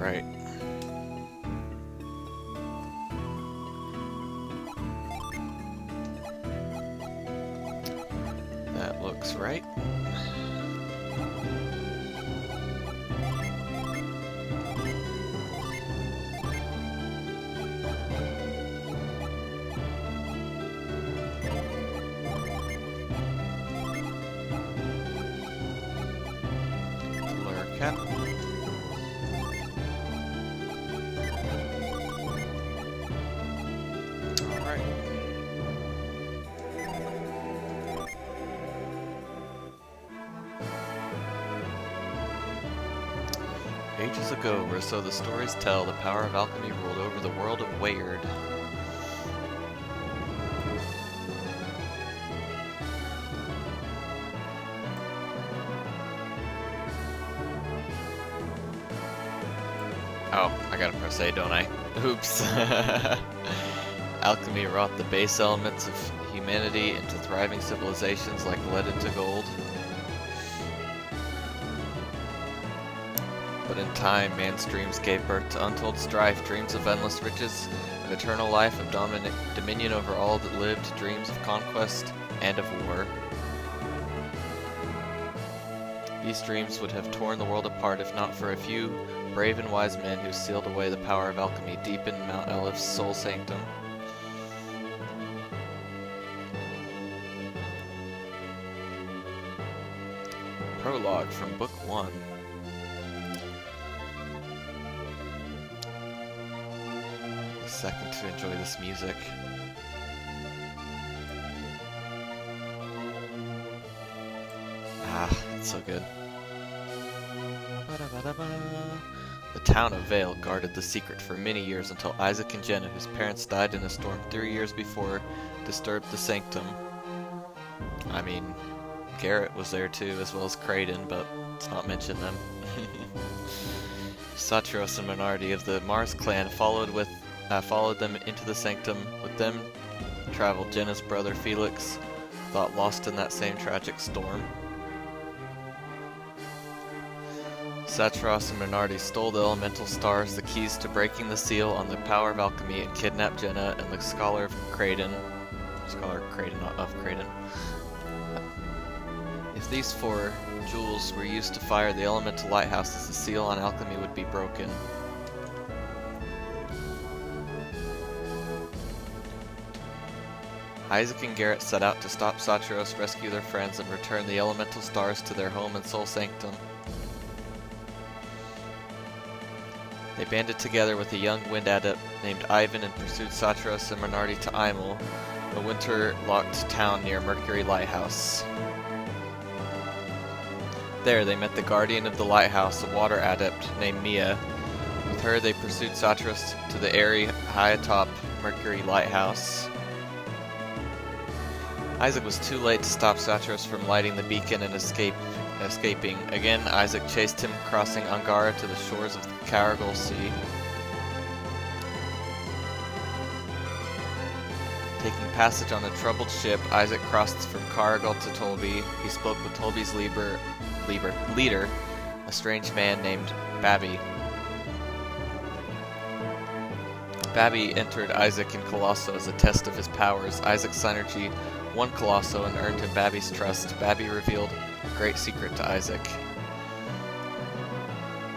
Right. That looks right. Lure cap. Alright. Ages ago, or so the stories tell, the power of alchemy ruled over the world of Weyard. Oh, I gotta press A, don't I? Oops. Alchemy wrought the base elements of humanity into thriving civilizations like lead into gold. But in time, man's dreams gave birth to untold strife, dreams of endless riches, of eternal life, of dominion over all that lived, dreams of conquest and of war. These dreams would have torn the world apart if not for a few brave and wise men who sealed away the power of alchemy deep in Mount Elif's soul sanctum. Prologue from Book 1. A second to enjoy this music. Ah, it's so good. The town of Vale guarded the secret for many years until Isaac and Jenna, whose parents died in a storm 3 years before, disturbed the sanctum. I mean, Garrett was there too, as well as Creighton, but let's not mention them. Satros and Minardi of the Mars clan followed them into the sanctum. With them traveled Jenna's brother Felix, thought lost in that same tragic storm. Satros and Minardi stole the elemental stars, the keys to breaking the seal on the power of alchemy, and kidnapped Jenna and the scholar of Creighton. If these 4 jewels were used to fire the elemental lighthouses, the seal on alchemy would be broken. Isaac and Garrett set out to stop Satros, rescue their friends, and return the elemental stars to their home and soul sanctum. They banded together with a young wind adept named Ivan and pursued Satros and Minardi to Imel, a winter-locked town near Mercury Lighthouse. There they met the guardian of the lighthouse, a water adept named Mia. With her they pursued Satros to the airy, high atop Mercury Lighthouse. Isaac was too late to stop Satros from lighting the beacon and escaping. Again, Isaac chased him, crossing Angara to the shores of the Caragol Sea. Taking passage on a troubled ship, Isaac crossed from Caragol to Tolby. He spoke with Tolby's leader, a strange man named Babby. Babby entered Isaac in Colosso as a test of his powers. Isaac's synergy won Colosso and earned him Babby's trust. Babby revealed a great secret to Isaac.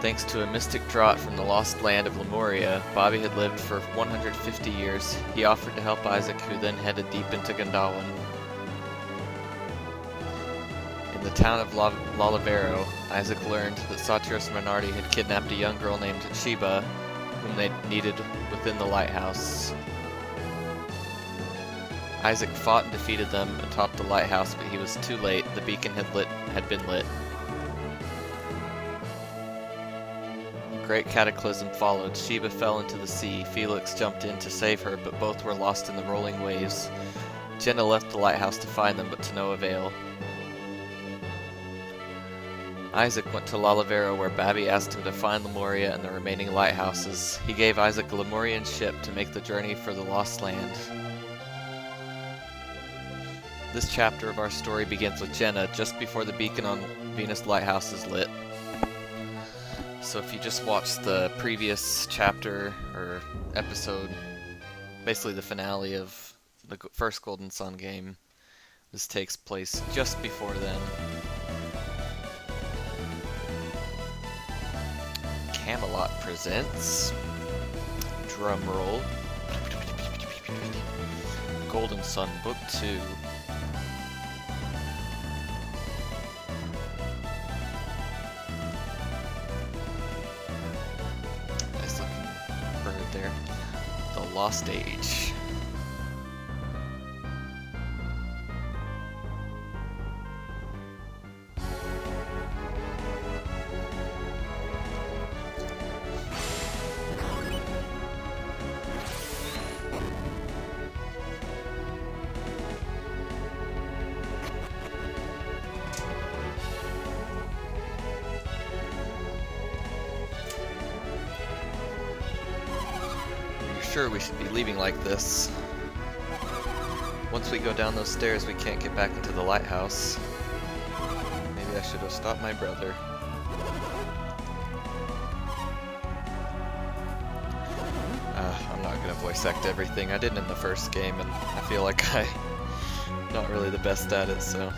Thanks to a mystic draught from the lost land of Lemuria, Bobby had lived for 150 years. He offered to help Isaac, who then headed deep into Gandalwan. In the town of Lalavero, Isaac learned that Satros Minardi had kidnapped a young girl named Sheba, whom they needed within the lighthouse. Isaac fought and defeated them atop the lighthouse, but he was too late. The beacon had been lit. A great cataclysm followed. Sheba fell into the sea. Felix jumped in to save her, but both were lost in the rolling waves. Jenna left the lighthouse to find them, but to no avail. Isaac went to Lalavero, where Babby asked him to find Lemuria and the remaining lighthouses. He gave Isaac a Lemurian ship to make the journey for the Lost Land. This chapter of our story begins with Jenna just before the beacon on Venus Lighthouse is lit. So if you just watched the previous chapter or episode, basically the finale of the first Golden Sun game, this takes place just before then. Camelot presents, drumroll, Golden Sun Book 2. Nice looking bird there. The Lost Age. Sure, we should be leaving like this. Once we go down those stairs, we can't get back into the lighthouse. Maybe I should have stopped my brother. I'm not gonna voice act everything. I didn't in the first game, and I feel like I'm not really the best at it, so...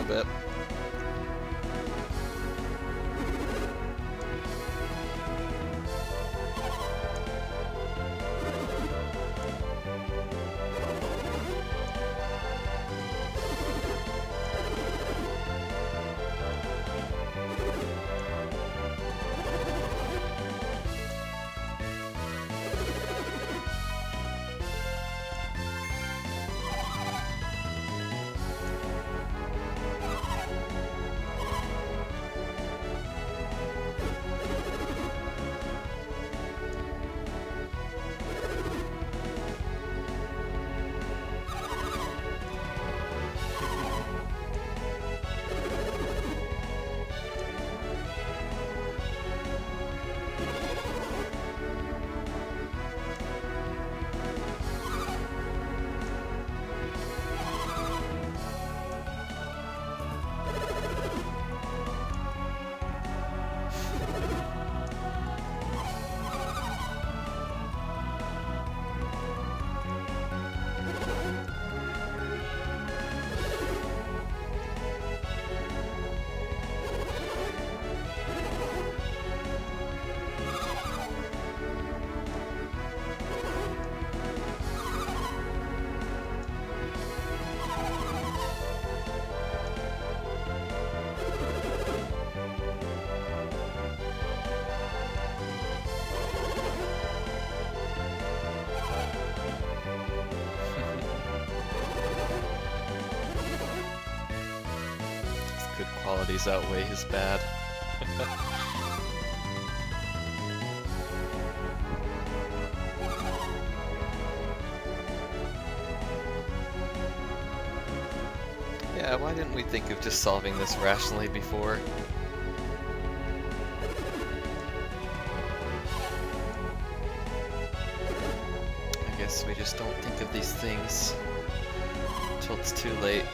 bit. Good qualities outweigh his bad. Yeah, why didn't we think of just solving this rationally before? I guess we just don't think of these things until it's too late.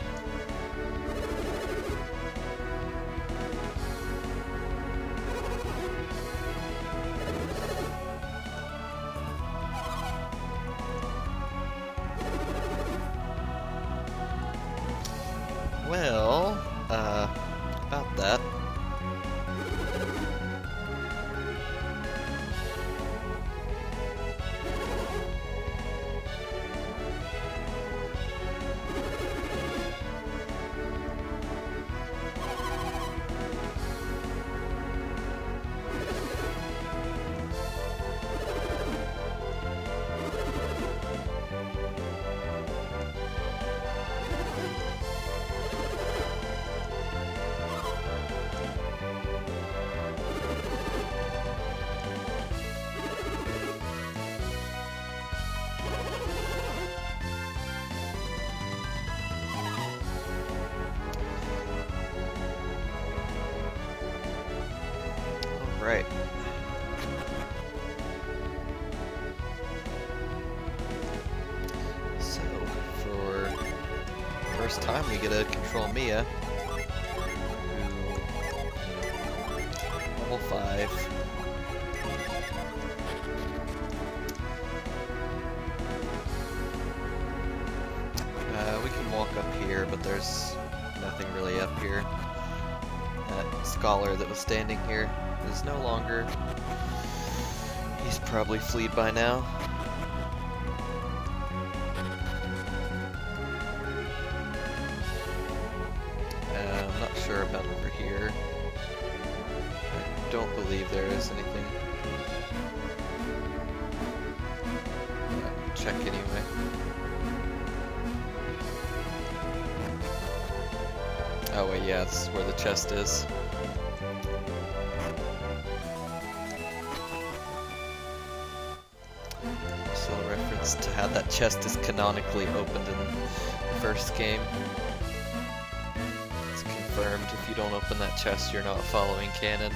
Well, about that. All right. Right. we get to control Mia, who, level 5. We can walk up here, but there's nothing really up here. That scholar that was standing here is no longer. He's probably fleed by now. I'm not sure about over here. I don't believe there is anything. Check anyway. Oh wait, yeah, this is where the chest is. So a reference to how that chest is canonically opened in the first game. It's confirmed, if you don't open that chest, you're not following canon.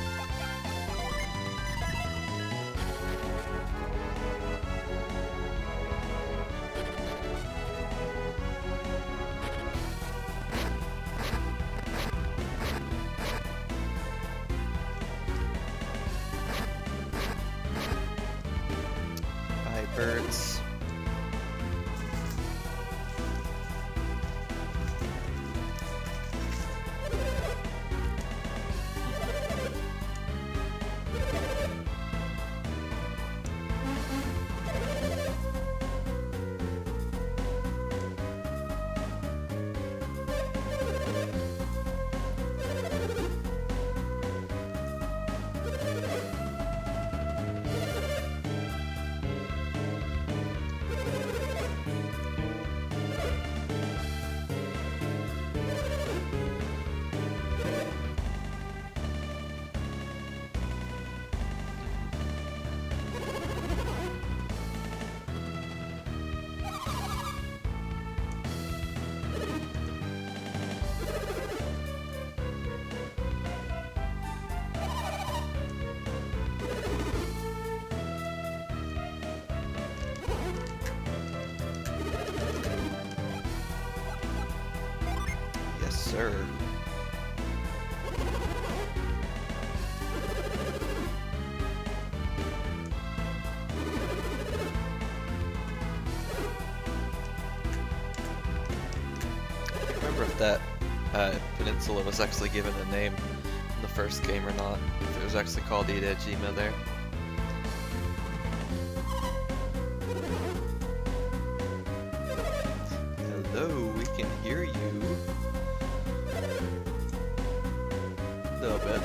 Birds. Sir. I can't remember if that peninsula was actually given a name in the first game or not. If it was actually called Idejima there. Hello, we can hear you. A little bit.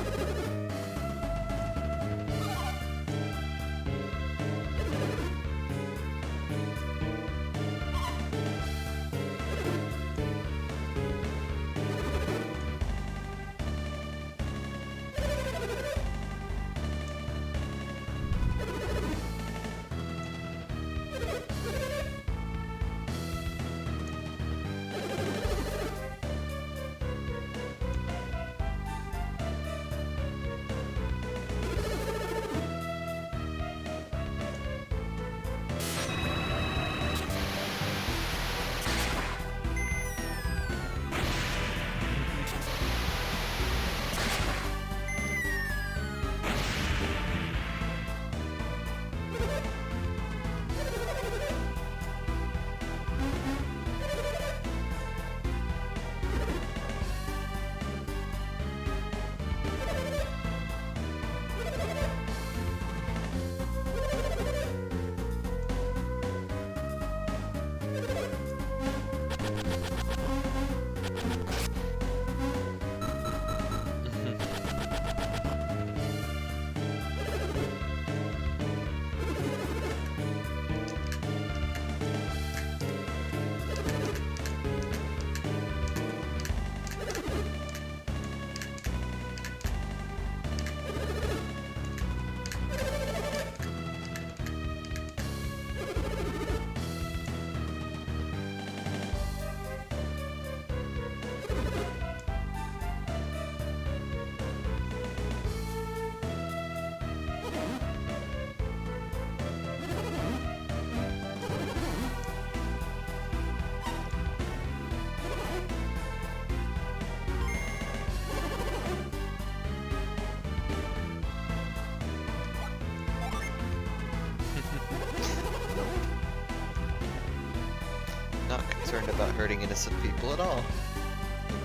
concerned about hurting innocent people at all.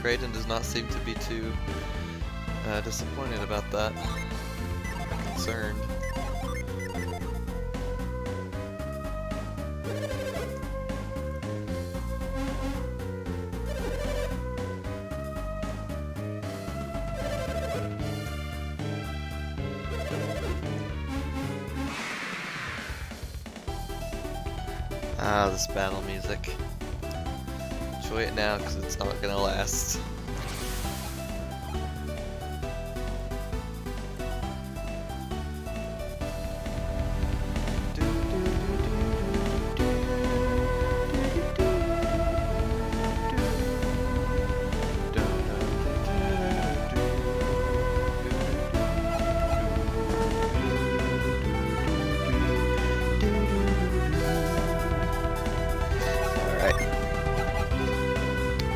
Kraden does not seem to be too disappointed about that. Or concerned. Ah, this battle music. Enjoy it now, because it's not gonna last.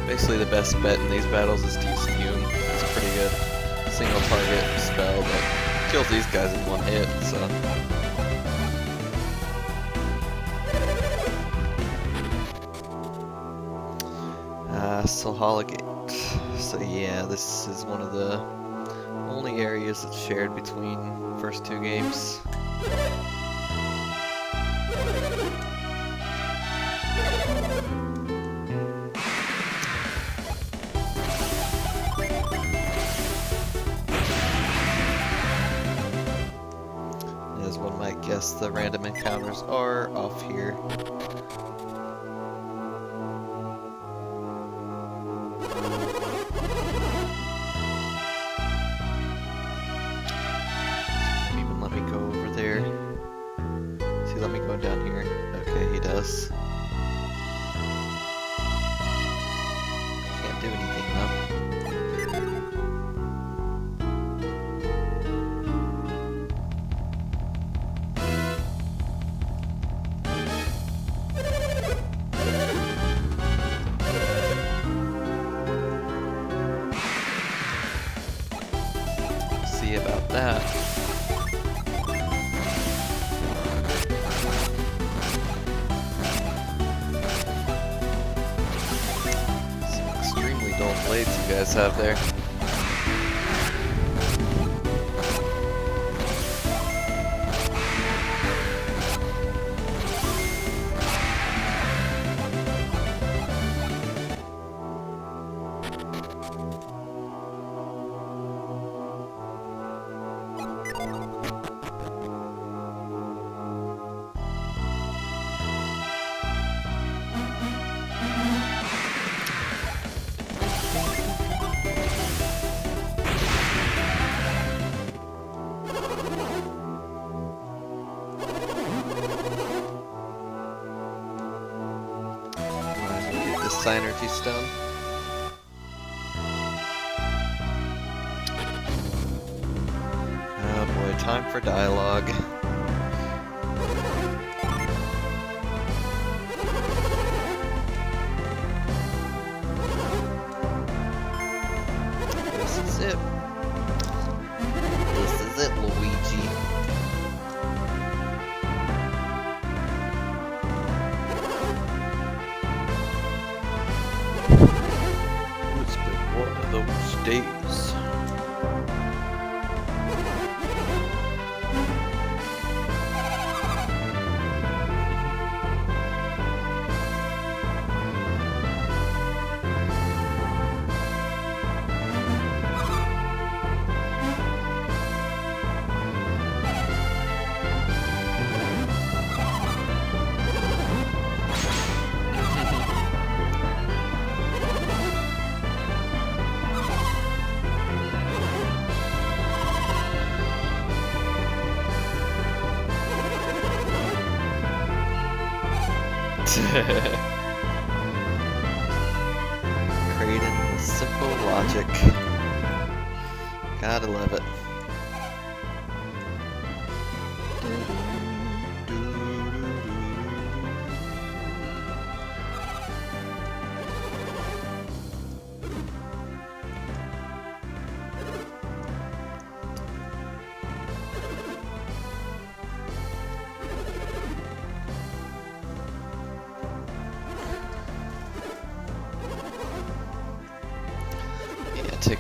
Basically the best bet in these battles is to use Fume. It's a pretty good single target spell that kills these guys in one hit, so. Solhalagate. So yeah, this is one of the only areas that's shared between the first two games. As one might guess, the random encounters are off here. Even let me go over there. Does he let me go down here? Okay, he does. Can't do anything though. About that. Some extremely dull blades you guys have there. Synergy stone. Oh boy, time for dialogue. This is it. This is it, Luigi. Those days. Kraden with simple logic. Gotta love it.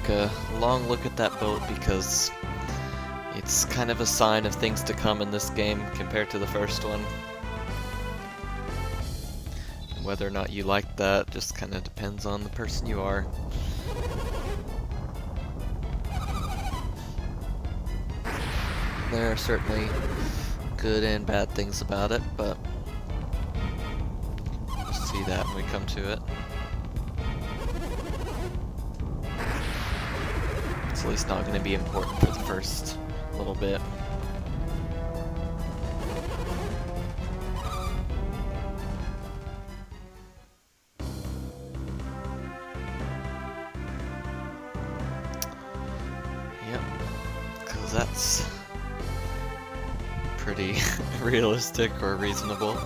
take a long look at that boat because it's kind of a sign of things to come in this game compared to the first one. Whether or not you like that just kind of depends on the person you are. There are certainly good and bad things about it, but we'll see that when we come to it. It's at least not going to be important for the first little bit. Yep, because that's pretty realistic or reasonable.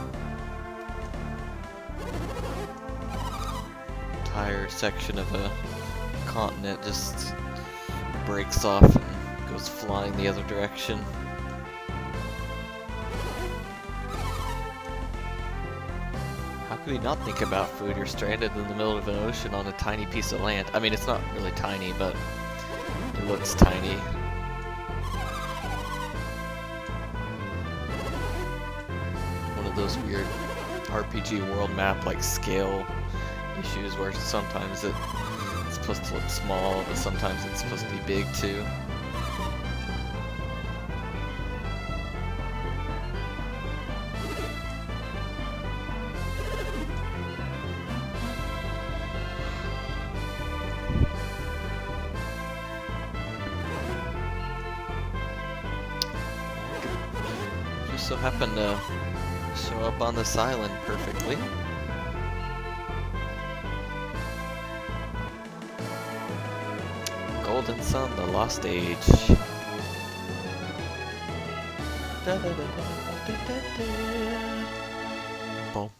Entire section of a continent just breaks off and goes flying the other direction. How could we not think about food? You're stranded in the middle of an ocean on a tiny piece of land. I mean, it's not really tiny, but it looks tiny. One of those weird RPG world map like scale issues where sometimes it's supposed to look small, but sometimes it's supposed to be big too. Just so happened to show up on this island perfectly. Golden Sun, the Lost Age. Boom.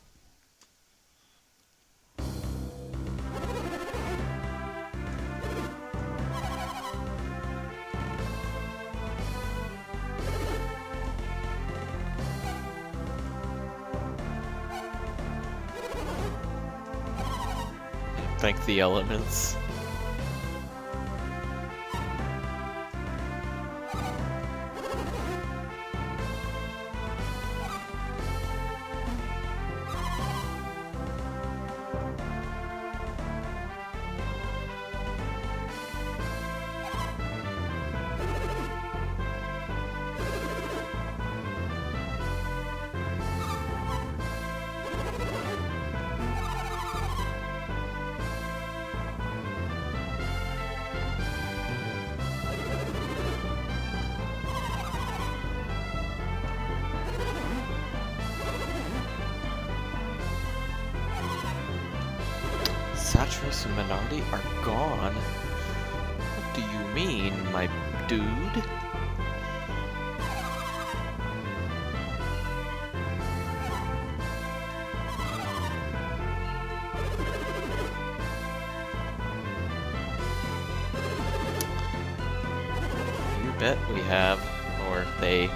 Thank the elements. Satros and Minardi are gone? What do you mean, my dude? You bet we have, or they.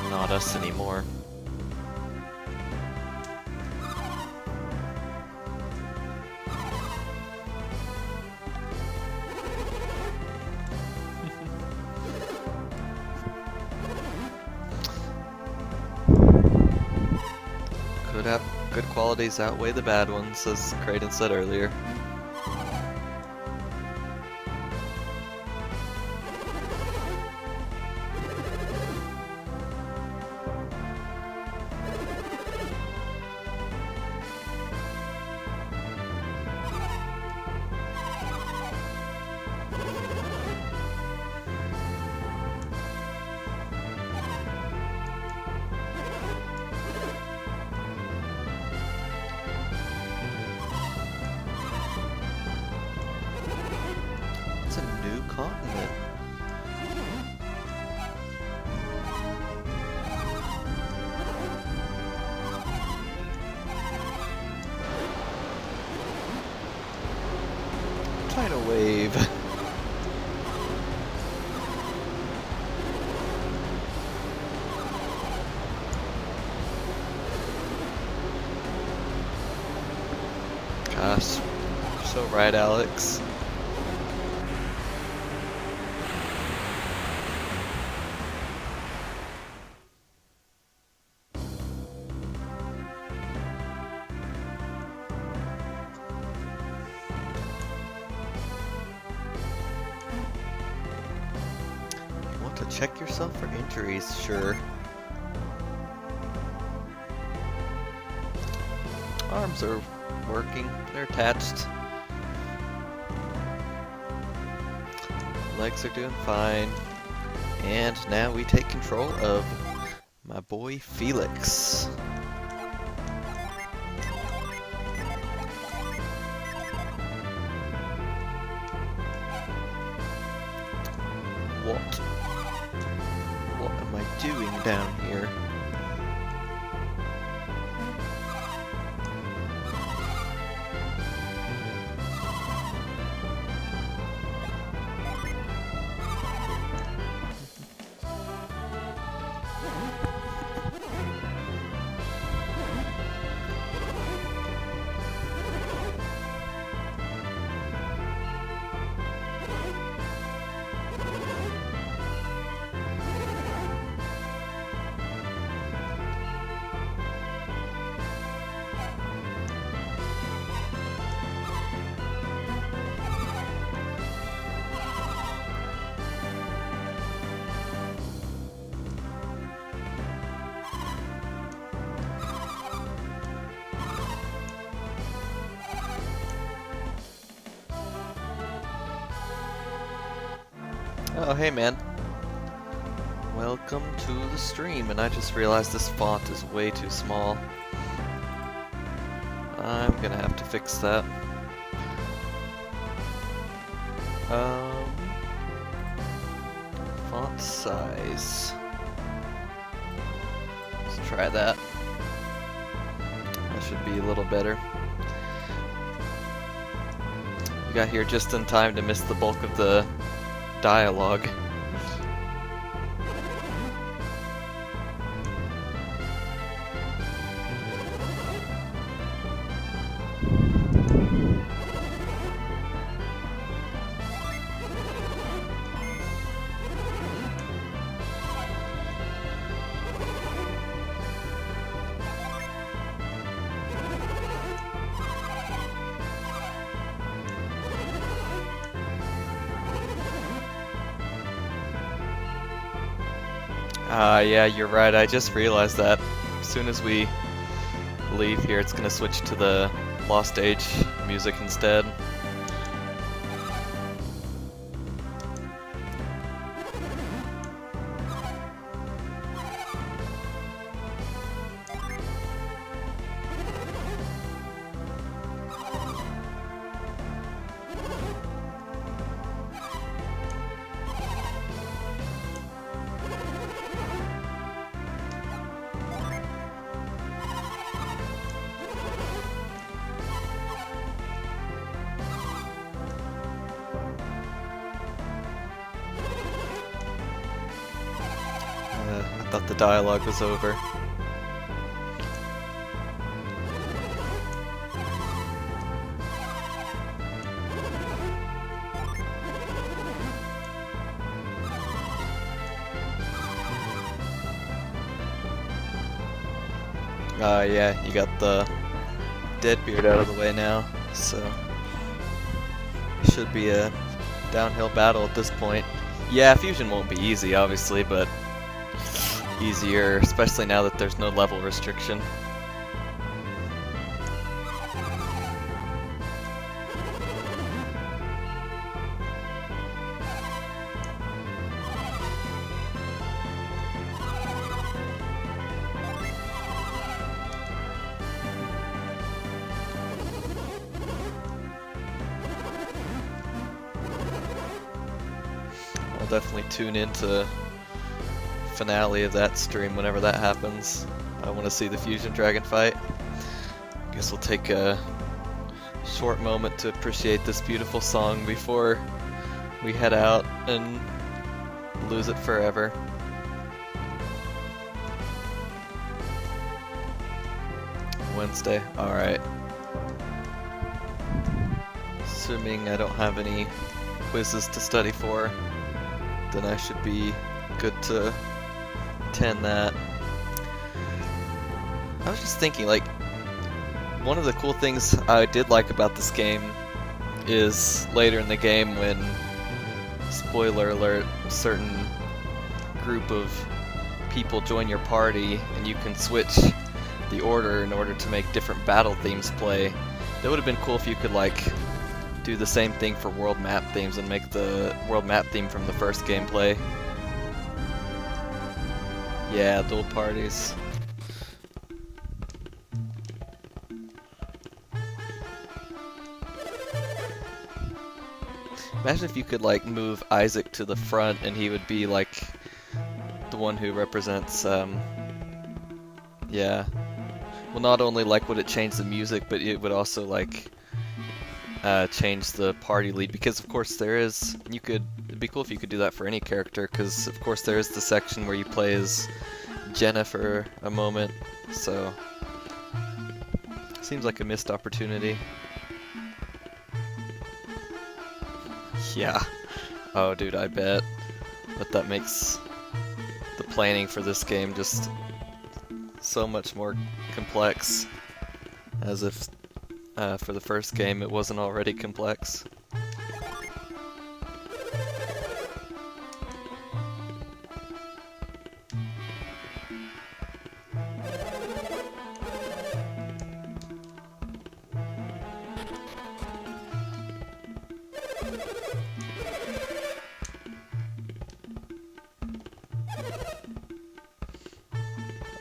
Not us anymore. Could have good qualities outweigh the bad ones, as Kraden said earlier. It's a new continent. I'm trying to wave. Gosh, you're so right, Alex. Want to check yourself for injuries? Sure. Arms are working. They're attached. Legs are doing fine. And now we take control of my boy Felix. What am I doing down here? Oh, hey man. Welcome to the stream, and I just realized this font is way too small. I'm gonna have to fix that. Font size. Let's try that. That should be a little better. We got here just in time to miss the bulk of the dialogue. Yeah, you're right. I just realized that. As soon as we leave here, it's gonna switch to the Lost Age music instead. I thought the dialogue was over. Yeah, you got the Deadbeard out of the way now, so should be a downhill battle at this point. Yeah, fusion won't be easy, obviously, but easier, especially now that there's no level restriction. I'll definitely tune into finale of that stream whenever that happens. I want to see the Fusion Dragon fight. Guess we'll take a short moment to appreciate this beautiful song before we head out and lose it forever. Wednesday, alright. Assuming I don't have any quizzes to study for, then I should be good to attend that. I was just thinking, like, one of the cool things I did like about this game is later in the game when, spoiler alert, certain group of people join your party and you can switch the order in order to make different battle themes play. That would have been cool if you could like do the same thing for world map themes and make the world map theme from the first gameplay. Yeah, dual parties. Imagine if you could like move Isaac to the front and he would be like the one who represents, yeah. Well, not only like would it change the music, but it would also like change the party lead, because of course there is, it'd be cool if you could do that for any character, because of course there is the section where you play as Jenna for a moment, so seems like a missed opportunity. Yeah. Oh dude, I bet. But that makes the planning for this game just so much more complex, as if for the first game it wasn't already complex.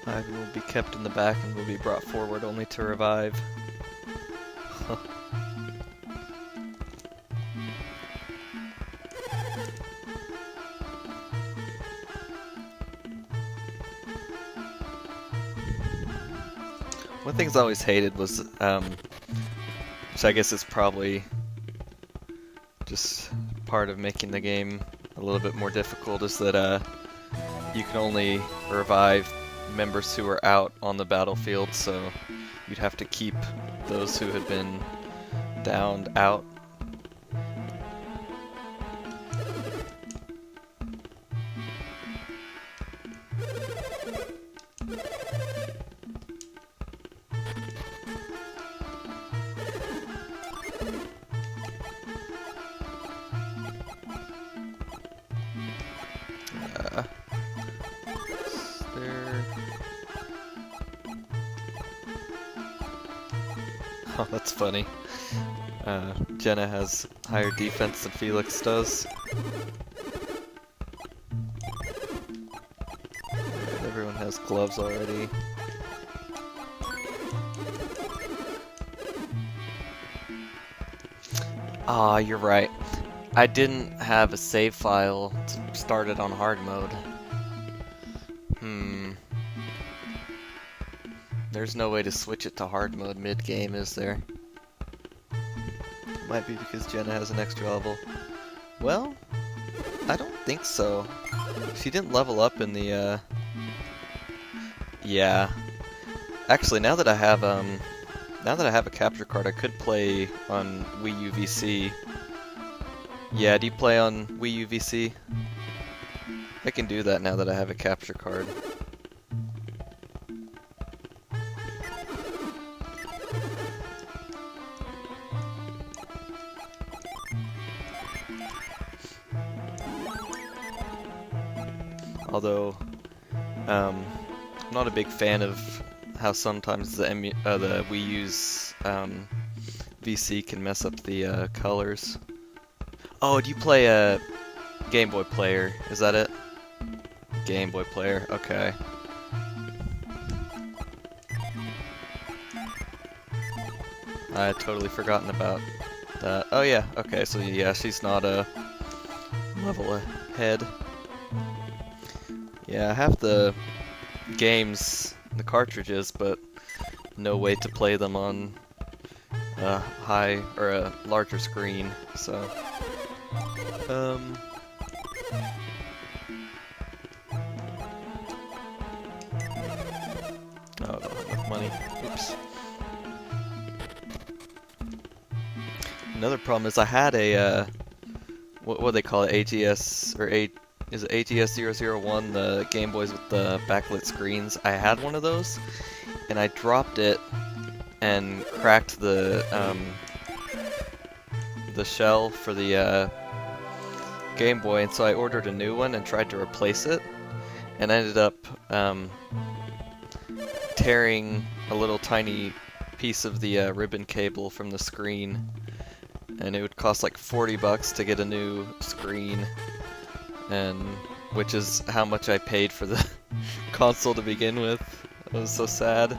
Ivy will be kept in the back and will be brought forward only to revive. One thing I always hated was, which I guess is probably just part of making the game a little bit more difficult, is that you can only revive members who are out on the battlefield, so you'd have to keep those who had been downed out. Oh, that's funny. Jenna has higher defense than Felix does. Everyone has gloves already. Ah, you're right. I didn't have a save file to start it on hard mode. There's no way to switch it to hard mode mid-game, is there? Might be because Jenna has an extra level. Well, I don't think so. She didn't level up in the, Yeah. Actually, now that I have a capture card, I could play on Wii U VC. Yeah, do you play on Wii U VC? I can do that now that I have a capture card. Although, I'm not a big fan of how sometimes the Wii U's VC can mess up the colors. Oh, do you play a Game Boy Player? Is that it? Game Boy Player, okay. I had totally forgotten about that. Oh yeah, okay, so yeah, she's not a level ahead. Yeah, I have the games, the cartridges, but no way to play them on a high or a larger screen, so oh, I don't have enough money. Oops. Another problem is I had a what do they call it? AGS or is it AGS-001, the Game Boys with the backlit screens? I had one of those, and I dropped it and cracked the shell for the Game Boy, and so I ordered a new one and tried to replace it. and I ended up tearing a little tiny piece of the ribbon cable from the screen, and it would cost like $40 to get a new screen, and which is how much I paid for the console to begin with. It was so sad.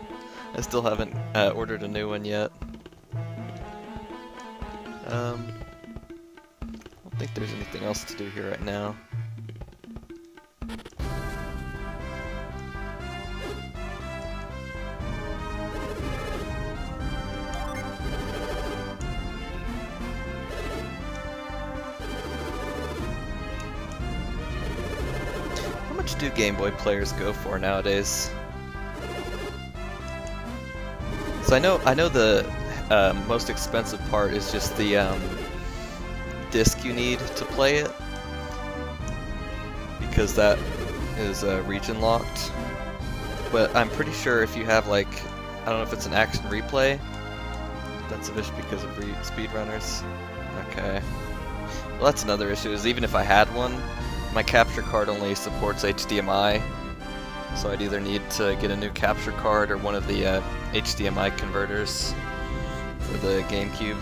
I still haven't ordered a new one yet. I don't think there's anything else to do here right now. How much do Game Boy players go for nowadays? So I know the most expensive part is just the disc you need to play it, because that is region locked. But I'm pretty sure if you have, like, I don't know if it's an action replay, that's an issue because of speedrunners. Okay. Well, that's another issue, is even if I had one, my capture card only supports HDMI, so I'd either need to get a new capture card or one of the HDMI converters for the GameCube.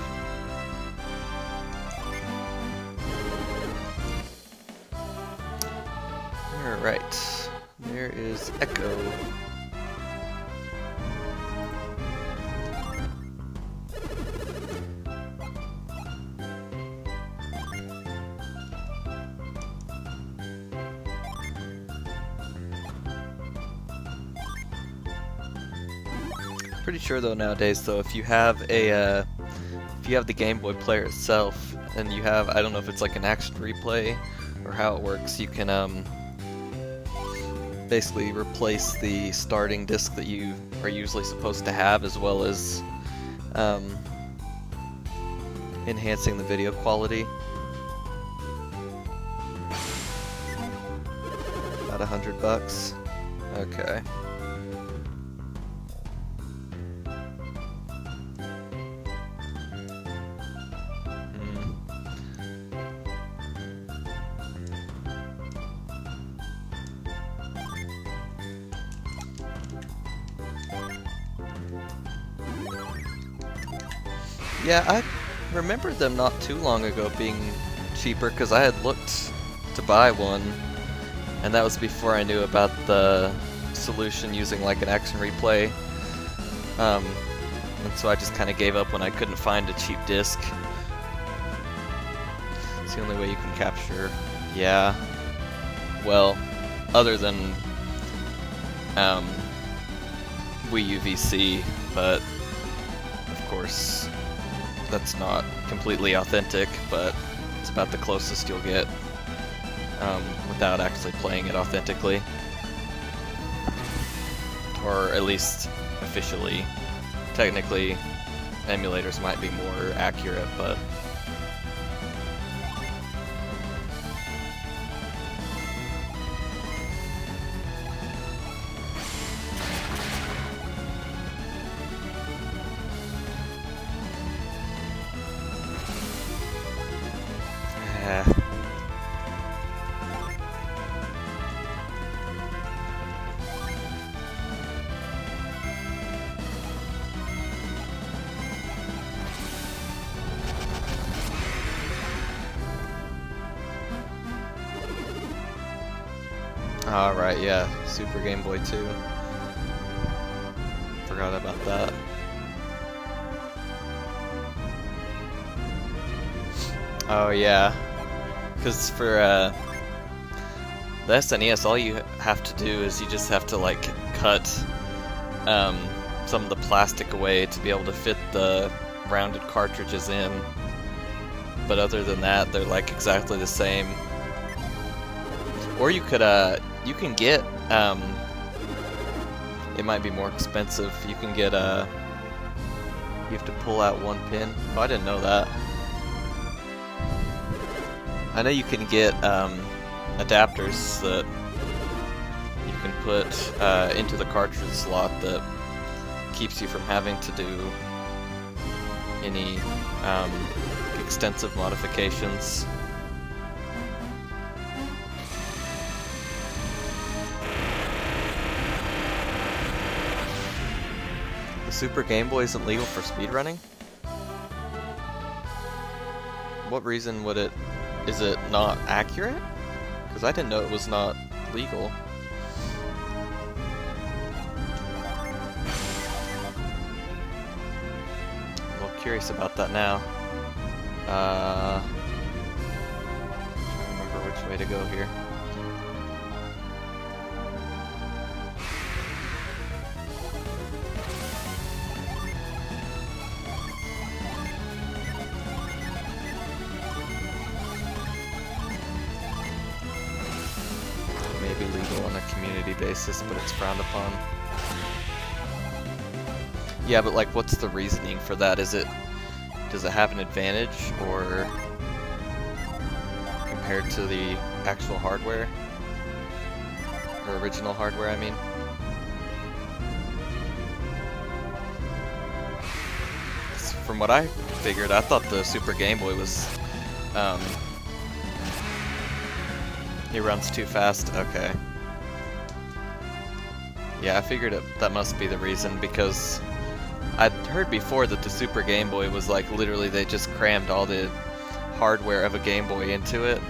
Alright, there is Echo. Pretty sure though nowadays though, if you have a if you have the Game Boy player itself and you have, I don't know if it's like an action replay or how it works, you can basically replace the starting disc that you are usually supposed to have, as well as enhancing the video quality. About $100. Okay. Yeah, I remember them not too long ago being cheaper, because I had looked to buy one, and that was before I knew about the solution using like an action replay. And so I just kind of gave up when I couldn't find a cheap disc. It's the only way you can capture. Yeah. Well, other than Wii U VC, but of course that's not completely authentic, but it's about the closest you'll get without actually playing it authentically, or at least officially. Technically, emulators might be more accurate, but alright, yeah, Super Game Boy 2. Forgot about that. Oh yeah, because for the SNES, all you have to do is you just have to like cut some of the plastic away to be able to fit the rounded cartridges in. But other than that, they're like exactly the same. Or you could you can get it might be more expensive. You can get you have to pull out one pin. Oh, I didn't know that. I know you can get adapters that you can put into the cartridge slot that keeps you from having to do any extensive modifications. Super Game Boy isn't legal for speedrunning? What reason would it... Is it not accurate? Because I didn't know it was not legal. I'm a little curious about that now. Trying to remember which way to go here. Maybe legal on a community basis, but it's frowned upon. Yeah, but like, what's the reasoning for that? Does it have an advantage, or compared to the actual hardware? Or original hardware, I mean? From what I figured, I thought the Super Game Boy was, he runs too fast. Okay. Yeah, I figured that must be the reason, because I'd heard before that the Super Game Boy was like literally they just crammed all the hardware of a Game Boy into it.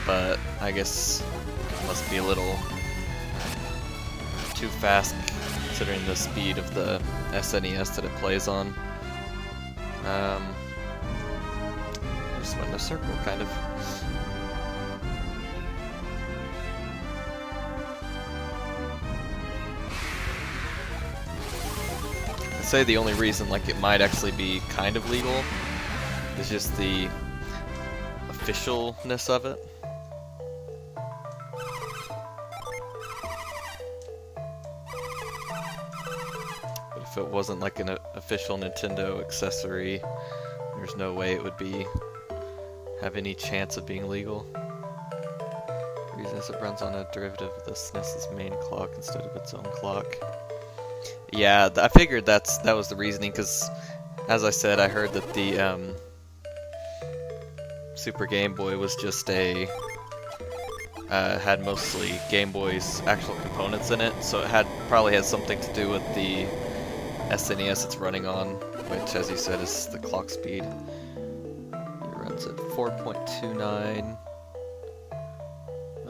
But I guess it must be a little too fast considering the speed of the SNES that it plays on. Just went in a circle, kind of. I'd say the only reason like it might actually be kind of legal is just the officialness of it. But if it wasn't like an official Nintendo accessory, there's no way it would have any chance of being legal. The reason is it runs on a derivative of the SNES's main clock instead of its own clock. Yeah, I figured that was the reasoning, because as I said, I heard that the Super Game Boy was just had mostly Game Boy's actual components in it, so it probably had something to do with the SNES it's running on, which, as you said, is the clock speed. It runs at 4.29.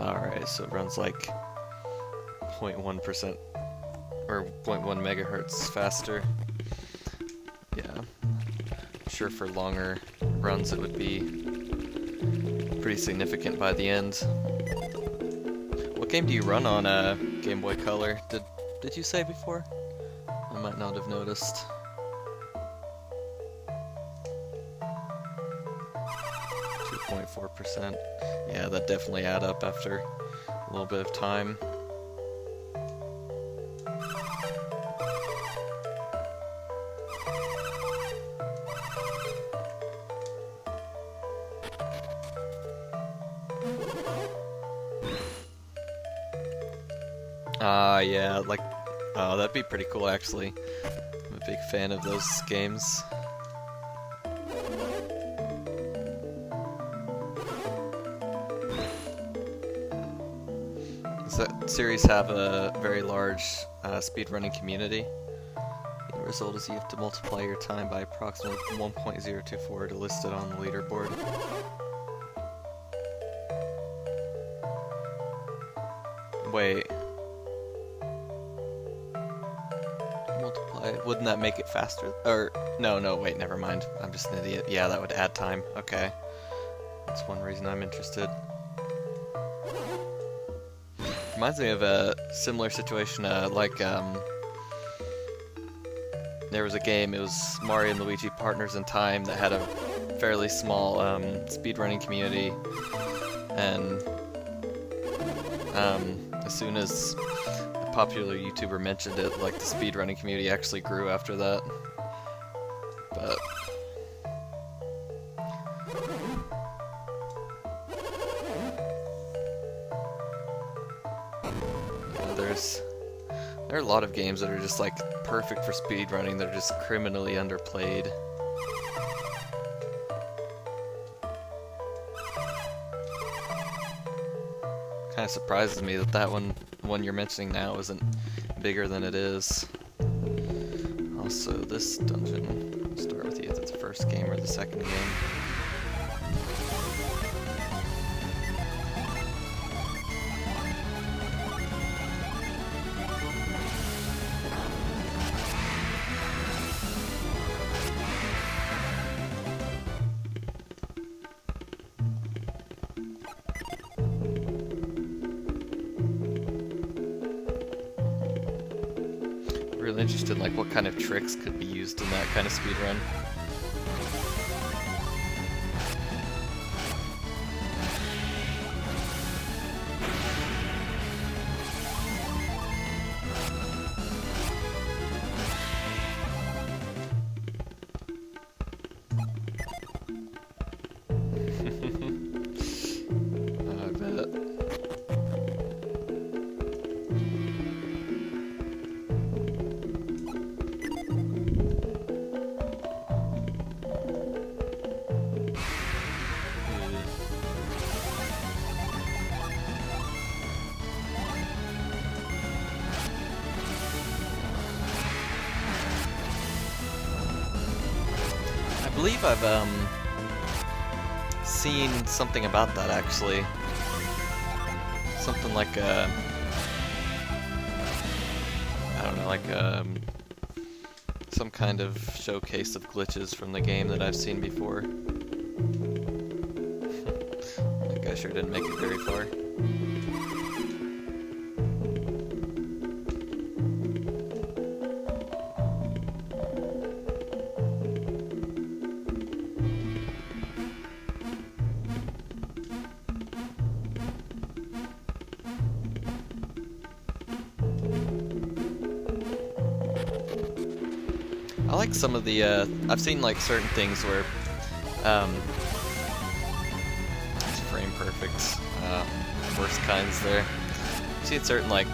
Alright, so it runs like 0.1% or 0.1 megahertz faster. Yeah, I'm sure for longer runs it would be pretty significant by the end. What game do you run on Game Boy Color? Did you say before? I might not have noticed. .4%. Yeah, that definitely add up after a little bit of time. Yeah, like, oh, that'd be pretty cool actually. I'm a big fan of those games. Does that series have a very large speedrunning community? The result is you have to multiply your time by approximately 1.024 to list it on the leaderboard. Wait. Multiply. Wouldn't that make it faster? Or, no, wait, never mind. I'm just an idiot. Yeah, that would add time. Okay. That's one reason I'm interested. Reminds me of a similar situation, there was a game, it was Mario and Luigi Partners in Time, that had a fairly small speedrunning community, and as soon as a popular YouTuber mentioned it, like, the speedrunning community actually grew after that. But there are a lot of games that are just like perfect for speedrunning that are just criminally underplayed. Kind of surprises me that one you're mentioning now isn't bigger than it is. So this dungeon, I'll start with you if it's the first game or the second game. Really interested in like what kind of tricks could be used in that kind of speedrun. I bet. I believe I've seen something about that actually. Something like I don't know, like some kind of showcase of glitches from the game that I've seen before. That guy sure didn't make it very far. I like some of the, I've seen like certain things where, it's frame perfect, worst kinds there. I've seen certain like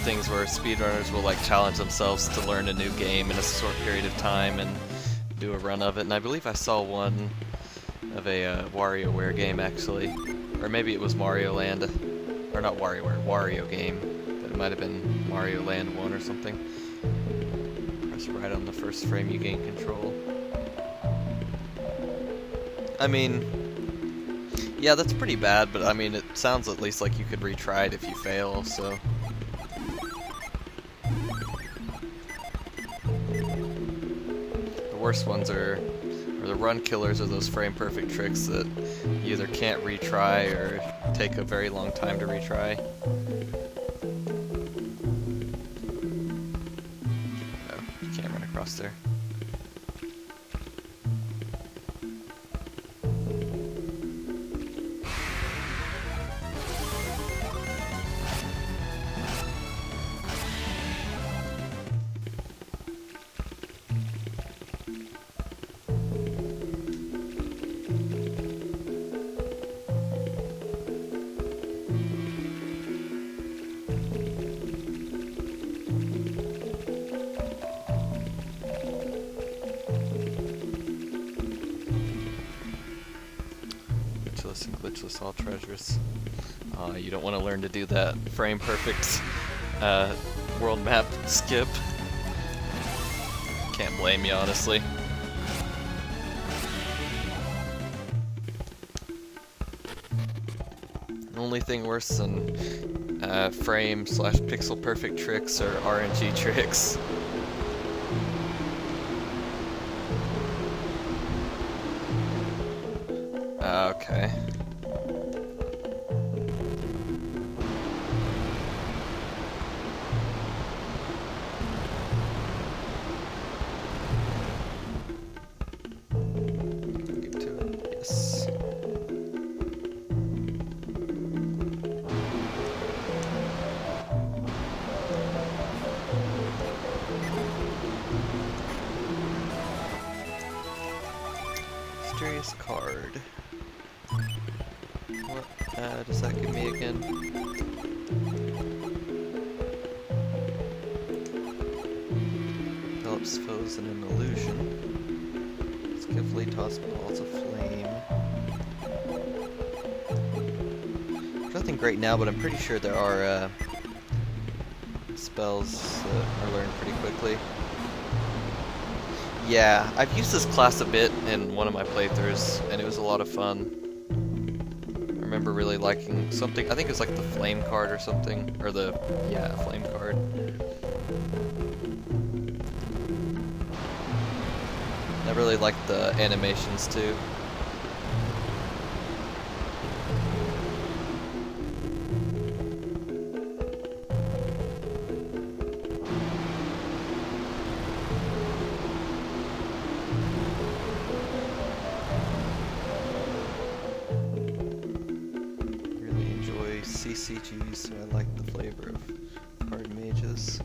things where speedrunners will like challenge themselves to learn a new game in a short period of time and do a run of it, and I believe I saw one of a WarioWare game actually, or maybe it was Mario Land, or not WarioWare, Wario game, but it might have been Mario Land 1 or something. Right on the first frame you gain control. I mean, yeah, that's pretty bad, but I mean, it sounds at least like you could retry it if you fail, so. The worst ones are the run killers, or those frame perfect tricks that you either can't retry or take a very long time to retry. There. And glitchless all treasures. You don't want to learn to do that frame perfect world map skip. Can't blame you, honestly. The only thing worse than frame/pixel perfect tricks are RNG tricks. Okay. Get to it. Yes. Mysterious card. What does that give me again? Develops foes in an illusion. Skillfully toss balls of flame. There's nothing great now, but I'm pretty sure there are spells that are learned pretty quickly. Yeah, I've used this class a bit in one of my playthroughs, and it was a lot of fun. I remember really liking something, I think it was like the flame card or something, or yeah, flame card. I really liked the animations too. CCG, so I like the flavor of card mages.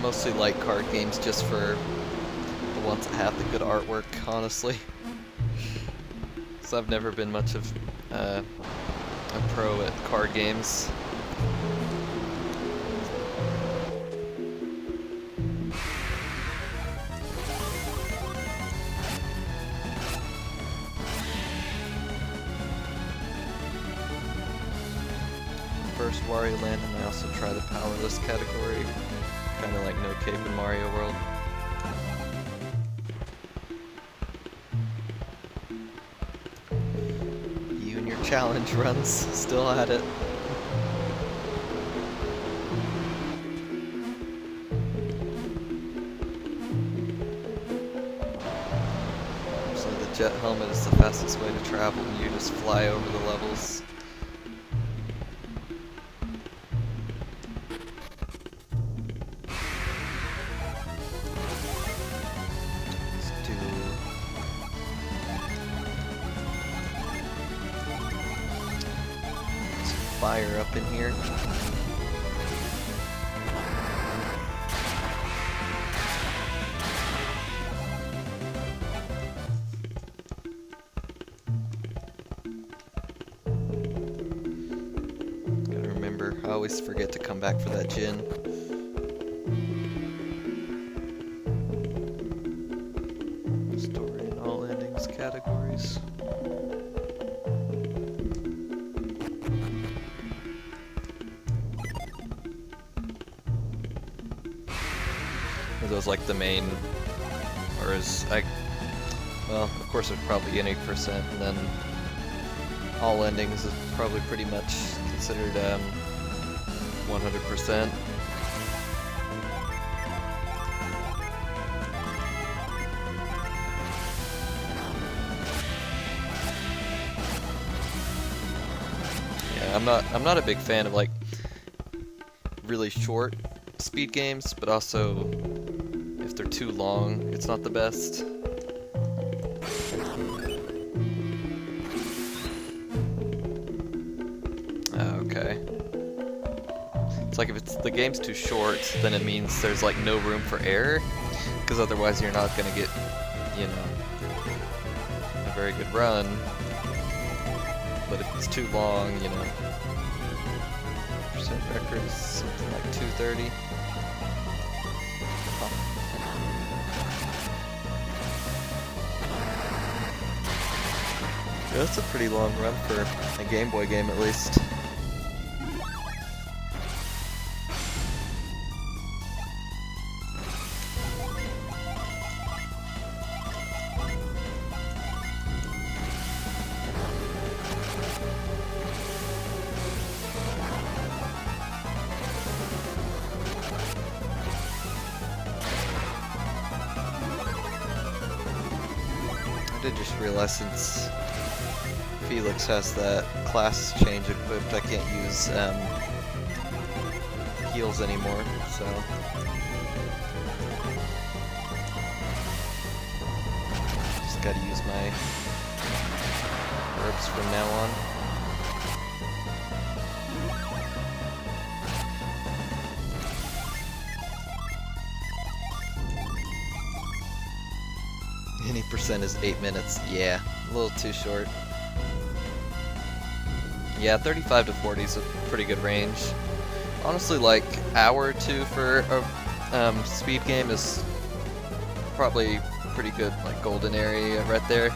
Mostly like card games just for the ones that have the good artwork, honestly. So I've never been much of a pro at card games. First Wario Land, and I also try the powerless category. Kind of like No Cape in Mario World. You and your challenge runs, still at it. So the jet helmet is the fastest way to travel, and you just fly over the levels. Fire up in here. Gotta remember, I always forget to come back for that gin. Story and all endings categories. Are those like the main, or is well, of course it's probably 80%, and then all endings is probably pretty much considered 100%. Yeah, I'm not a big fan of like really short speed games, but also if they're too long, it's not the best. Okay. It's like if the game's too short, then it means there's like no room for error, because otherwise you're not gonna get, you know, a very good run. But if it's too long, you know, percent record is something like 230. Yeah, that's a pretty long run for a Game Boy game, at least. I did just realize, since Felix has that class change equipped, I can't use heals anymore, so just gotta use my herbs from now on. 50% is 8 minutes. Yeah, a little too short. Yeah, 35 to 40 is a pretty good range. Honestly, like, hour or two for a speed game is probably pretty good, like, golden area right there.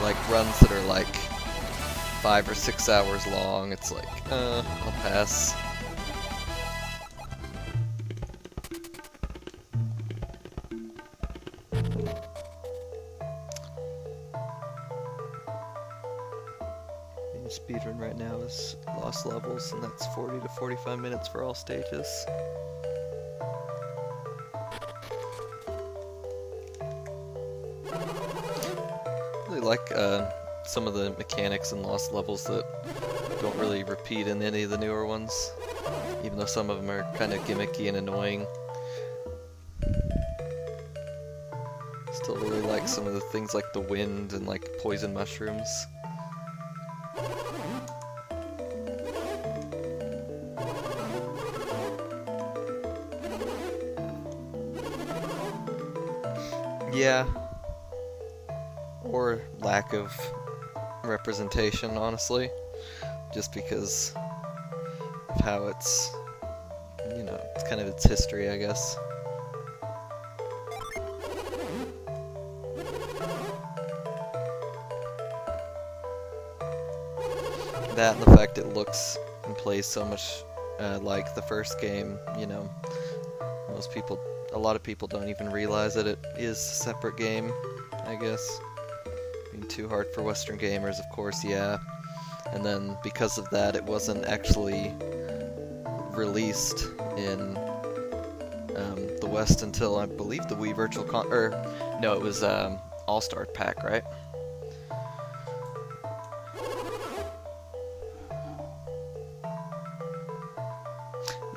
Like, runs that are like 5 or 6 hours long, it's like, I'll pass. The speedrun right now is Lost Levels, and that's 40 to 45 minutes for all stages. Really like some of the mechanics in Lost Levels that don't really repeat in any of the newer ones, even though some of them are kind of gimmicky and annoying. Still really like some of the things like the wind and like poison mushrooms. Yeah. Or lack of representation, honestly. Just because of how it's, you know, it's kind of its history, I guess. That and the fact it looks and plays so much like the first game, you know. A lot of people don't even realize that it is a separate game, I guess. Being too hard for Western gamers, of course, yeah. And then because of that, it wasn't actually released in the West until I believe the Wii Virtual no, it was All-Star Pack, right?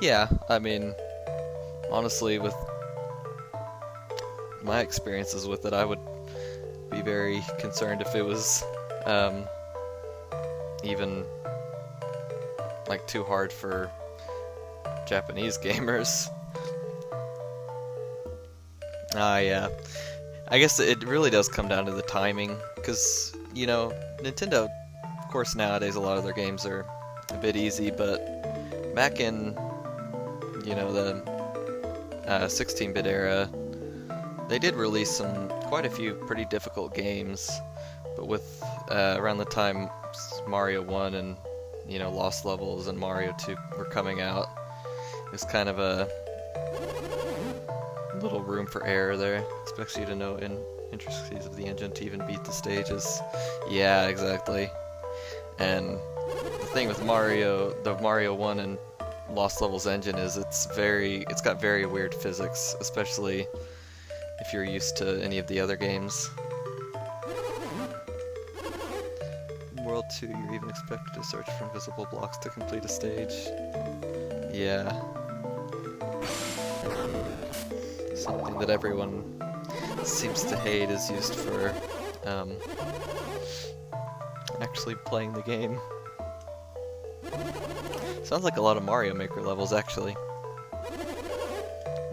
Yeah, I mean, honestly, with my experiences with it, I would be very concerned if it was even like too hard for Japanese gamers. Yeah. I guess it really does come down to the timing, because, you know, Nintendo, of course, nowadays a lot of their games are a bit easy, but back in, you know, the 16-bit era, they did release quite a few pretty difficult games, but with around the time Mario 1 and, you know, Lost Levels and Mario 2 were coming out, it was kind of a little room for error there. Expects you to know intricacies of the engine to even beat the stages. Yeah, exactly. And the thing with the Mario 1 and Lost Levels engine is it's got very weird physics, especially if you're used to any of the other games. In World 2, you're even expected to search for invisible blocks to complete a stage. Yeah. Something that everyone seems to hate is used for actually playing the game. Sounds like a lot of Mario Maker levels, actually.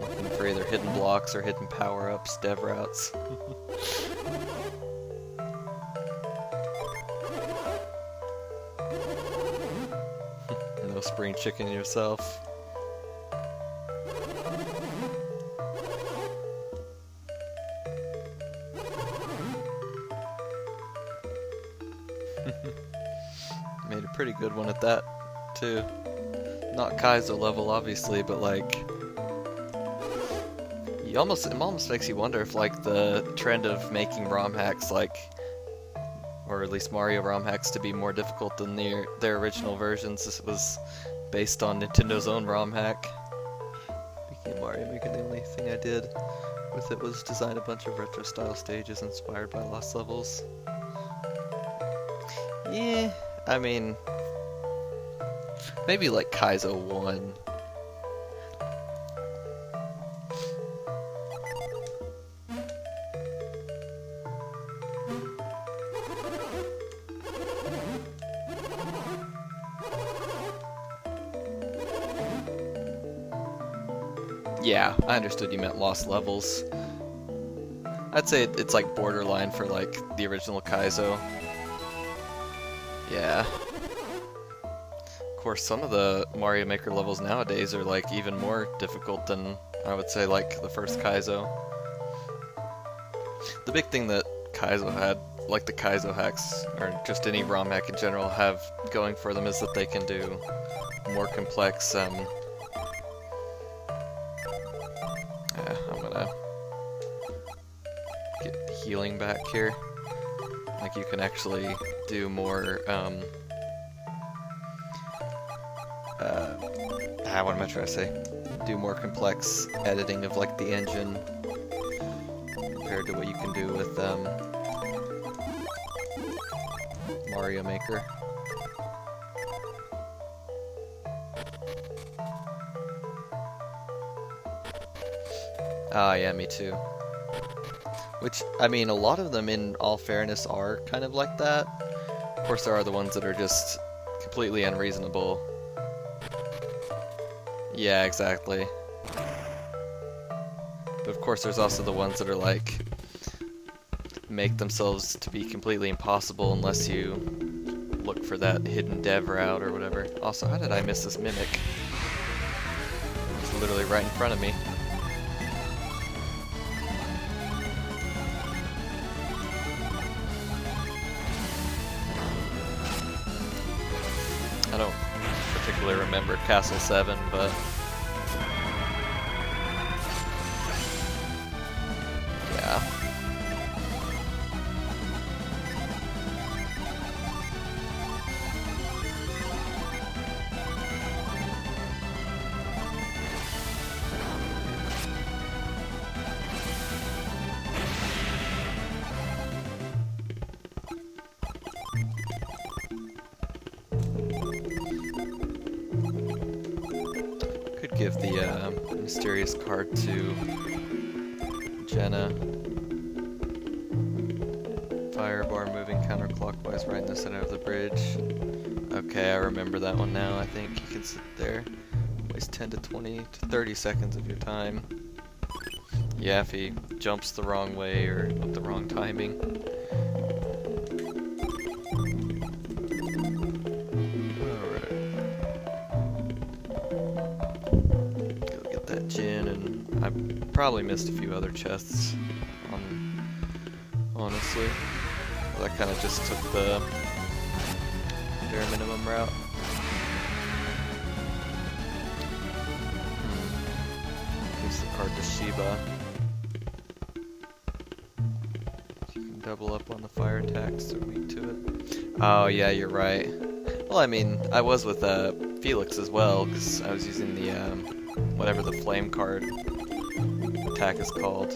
Looking for either hidden blocks or hidden power-ups, dev routes. No spring chicken yourself. Made a pretty good one at that, too. Not Kaizo level, obviously, but like, it almost makes you wonder if like the trend of making ROM hacks, like, or at least Mario ROM hacks, to be more difficult than their original versions, this was based on Nintendo's own ROM hack. Speaking of Mario Maker, the only thing I did with it was design a bunch of retro-style stages inspired by Lost Levels. Yeah, I mean, maybe like Kaizo 1. Yeah, I understood you meant lost levels. I'd say it's like borderline for like the original Kaizo. Yeah. Of course, some of the Mario Maker levels nowadays are like even more difficult than I would say like the first Kaizo. The big thing that Kaizo had, like the Kaizo hacks, or just any ROM hack in general, have going for them is that they can do more complex, I'm gonna get healing back here. Like you can actually do more, what am I trying to say? Do more complex editing of like the engine compared to what you can do with Mario Maker. Ah, yeah, me too. Which, I mean, a lot of them, in all fairness, are kind of like that. Of course, there are the ones that are just completely unreasonable. Yeah, exactly. But of course, there's also the ones that are like, make themselves to be completely impossible unless you look for that hidden dev route or whatever. Also, how did I miss this mimic? It's literally right in front of me. I don't particularly remember Castle 7, but yeah. Could give the mysterious card to Jenna. Fire bar moving counterclockwise right in the center of the bridge. Okay, I remember that one now. I think you can sit there. Waste 10 to 20 to 30 seconds of your time. Yeah, if he jumps the wrong way or with the wrong timing. Alright. Go get that gin, and I probably missed a few other chests, honestly. But I kind of just took the bare minimum route. Gives the card to Shiba. You can double up on the fire attacks, they're weak to it. Oh yeah, you're right. Well, I mean, I was with Felix as well, because I was using the, whatever the flame card attack is called.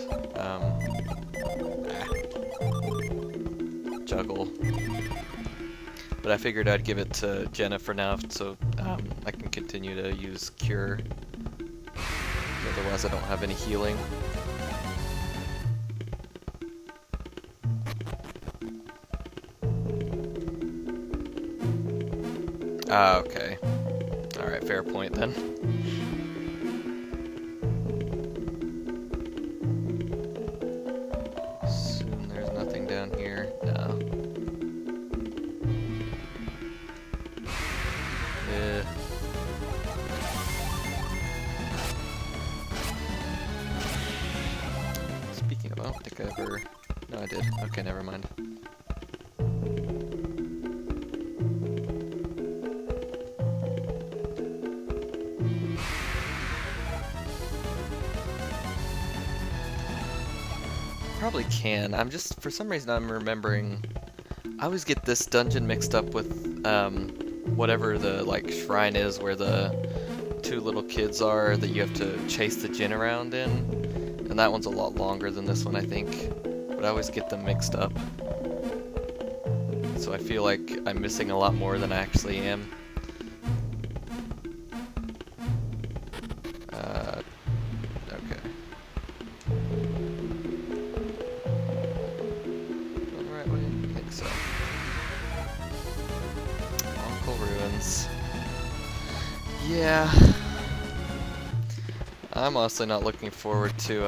Juggle. But I figured I'd give it to Jenna for now, so I can continue to use Cure. Otherwise I don't have any healing. Ah, okay. Alright, fair point then. Assume there's nothing down here. No. Yeah. Speaking of, I don't think I ever... No, I did. Okay, never mind. Probably can. I'm just, for some reason I'm remembering, I always get this dungeon mixed up with whatever the like shrine is where the two little kids are that you have to chase the Jinn around in. And that one's a lot longer than this one, I think. But I always get them mixed up. So I feel like I'm missing a lot more than I actually am. Okay. Going the right way? I think so. Uncle Ruins. Yeah. I'm honestly not looking forward to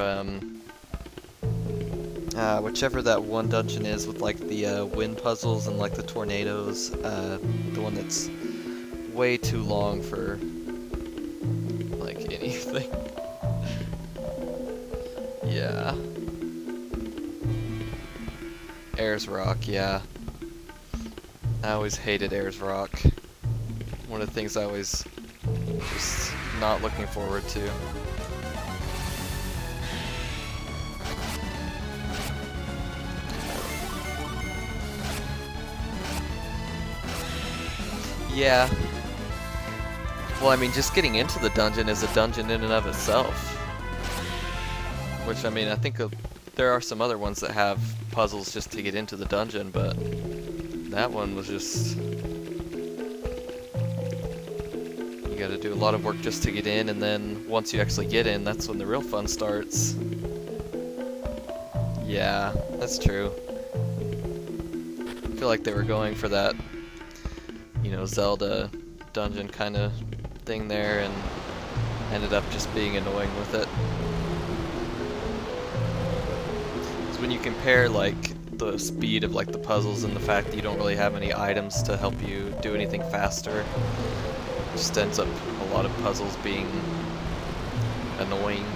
whichever that one dungeon is with like the wind puzzles and like the tornadoes. The one that's way too long for like anything. Yeah. Ayers Rock, yeah. I always hated Ayers Rock. One of the things I always just not looking forward to. Yeah. Well, I mean, just getting into the dungeon is a dungeon in and of itself. Which, I mean, I think there are some other ones that have puzzles just to get into the dungeon, but that one was just... You gotta do a lot of work just to get in, and then once you actually get in, that's when the real fun starts. Yeah, that's true. I feel like they were going for that, you know, Zelda dungeon kind of thing there, and ended up just being annoying with it. Because when you compare, like, the speed of, like, the puzzles and the fact that you don't really have any items to help you do anything faster, it just ends up a lot of puzzles being annoying.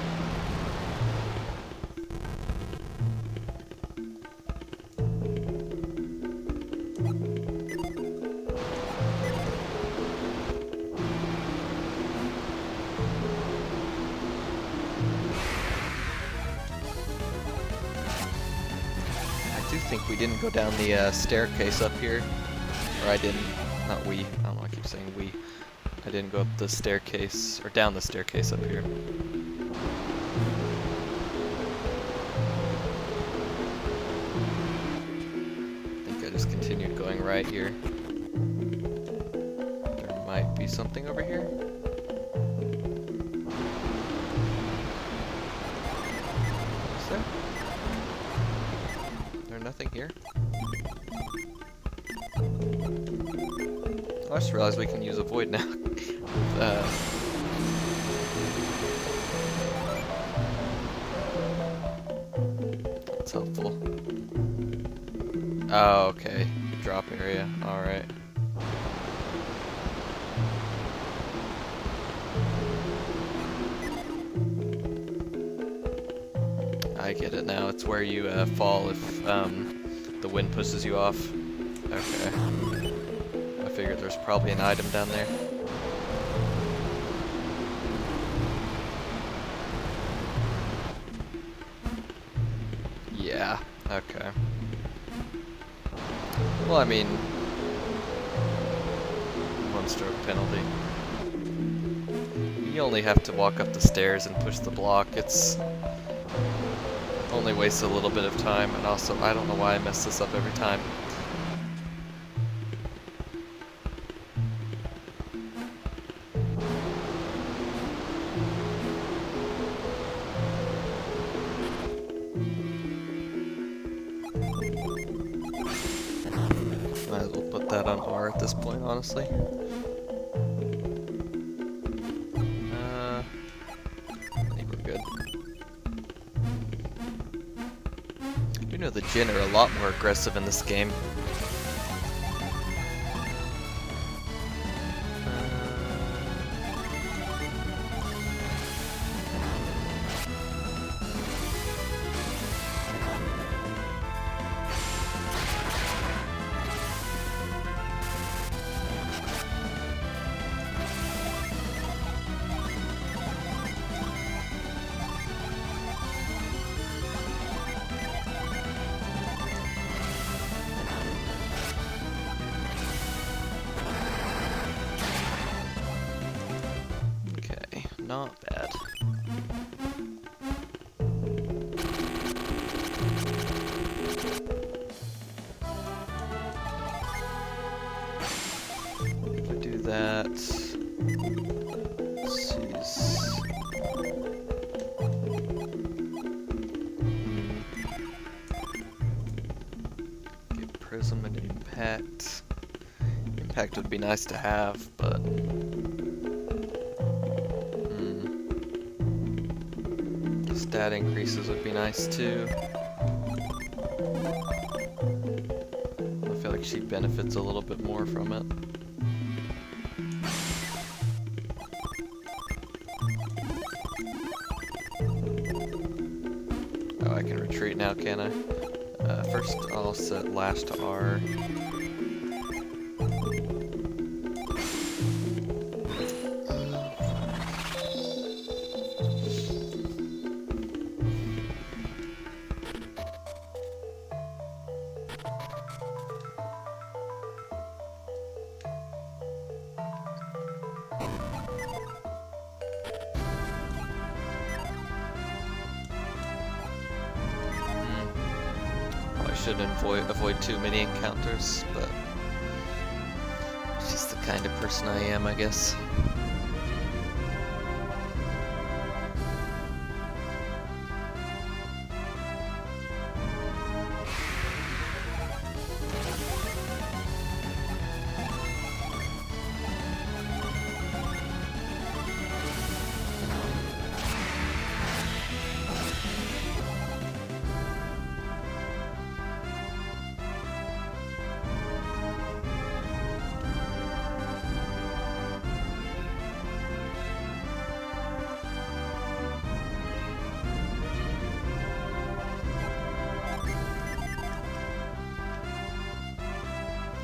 I do think we didn't go down the staircase up here. Or I didn't. Not we. I don't know, I keep saying we. I didn't go up the staircase, or down the staircase up here. I think I just continued going right here. There might be something over here. Is there? Is there nothing here? Oh, I just realized we can use a void now. That's helpful. Oh, okay. Drop area. Alright. I get it now. It's where you fall if the wind pushes you off. Okay. I figured there's probably an item down there. Yeah, okay. Well, I mean, one stroke penalty. You only have to walk up the stairs and push the block. It's only wastes a little bit of time, and also, I don't know why I mess this up every time. Might as well put that on R at this point, honestly. I think we're good. You know the Jinn are a lot more aggressive in this game. Not bad. If I do that, let's see. Get Prism and Impact. Impact would be nice to have, but Stat increases would be nice too. I feel like she benefits a little bit more from it. Oh, I can retreat now, can I? First I'll set lash to R. Shouldn't avoid too many encounters, but it's just the kind of person I am, I guess.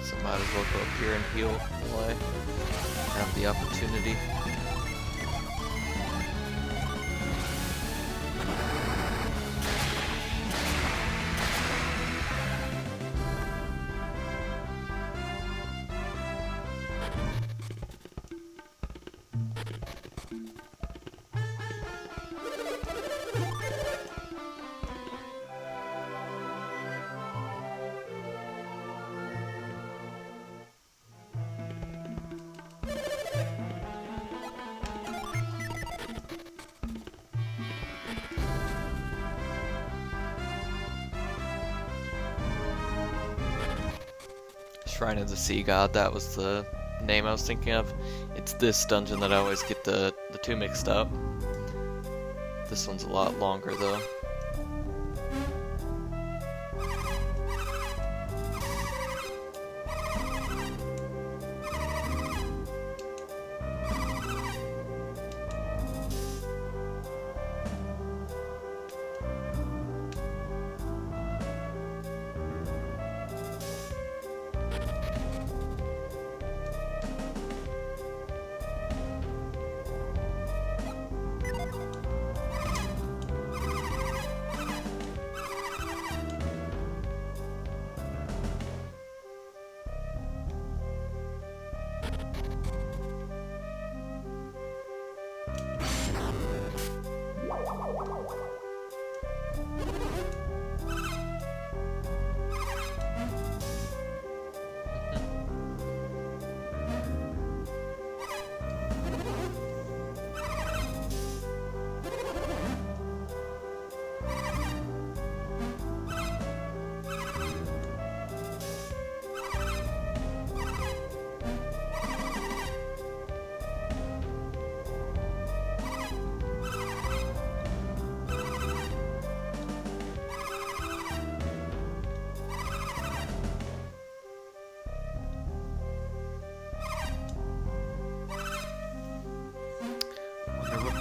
So might as well go up here and heal while I have the opportunity. Shrine of the Sea God, that was the name I was thinking of. It's this dungeon that I always get the two mixed up. This one's a lot longer though.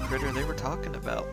Critter they were talking about.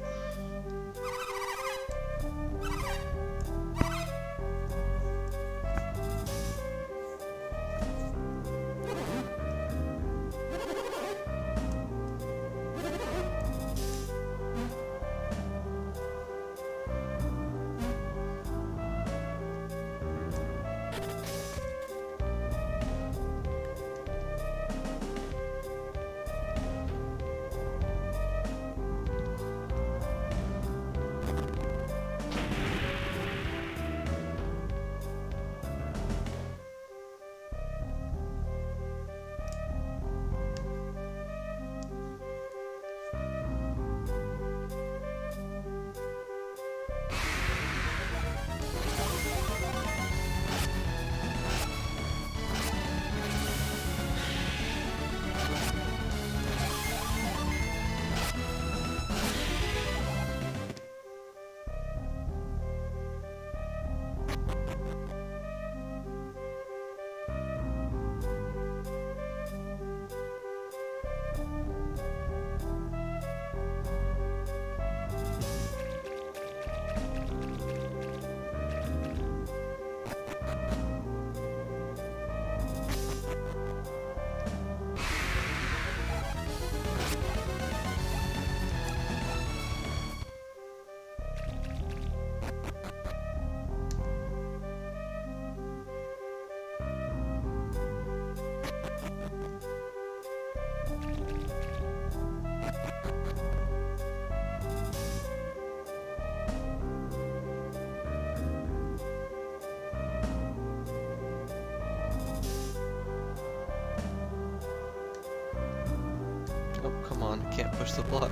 on, can't push the block.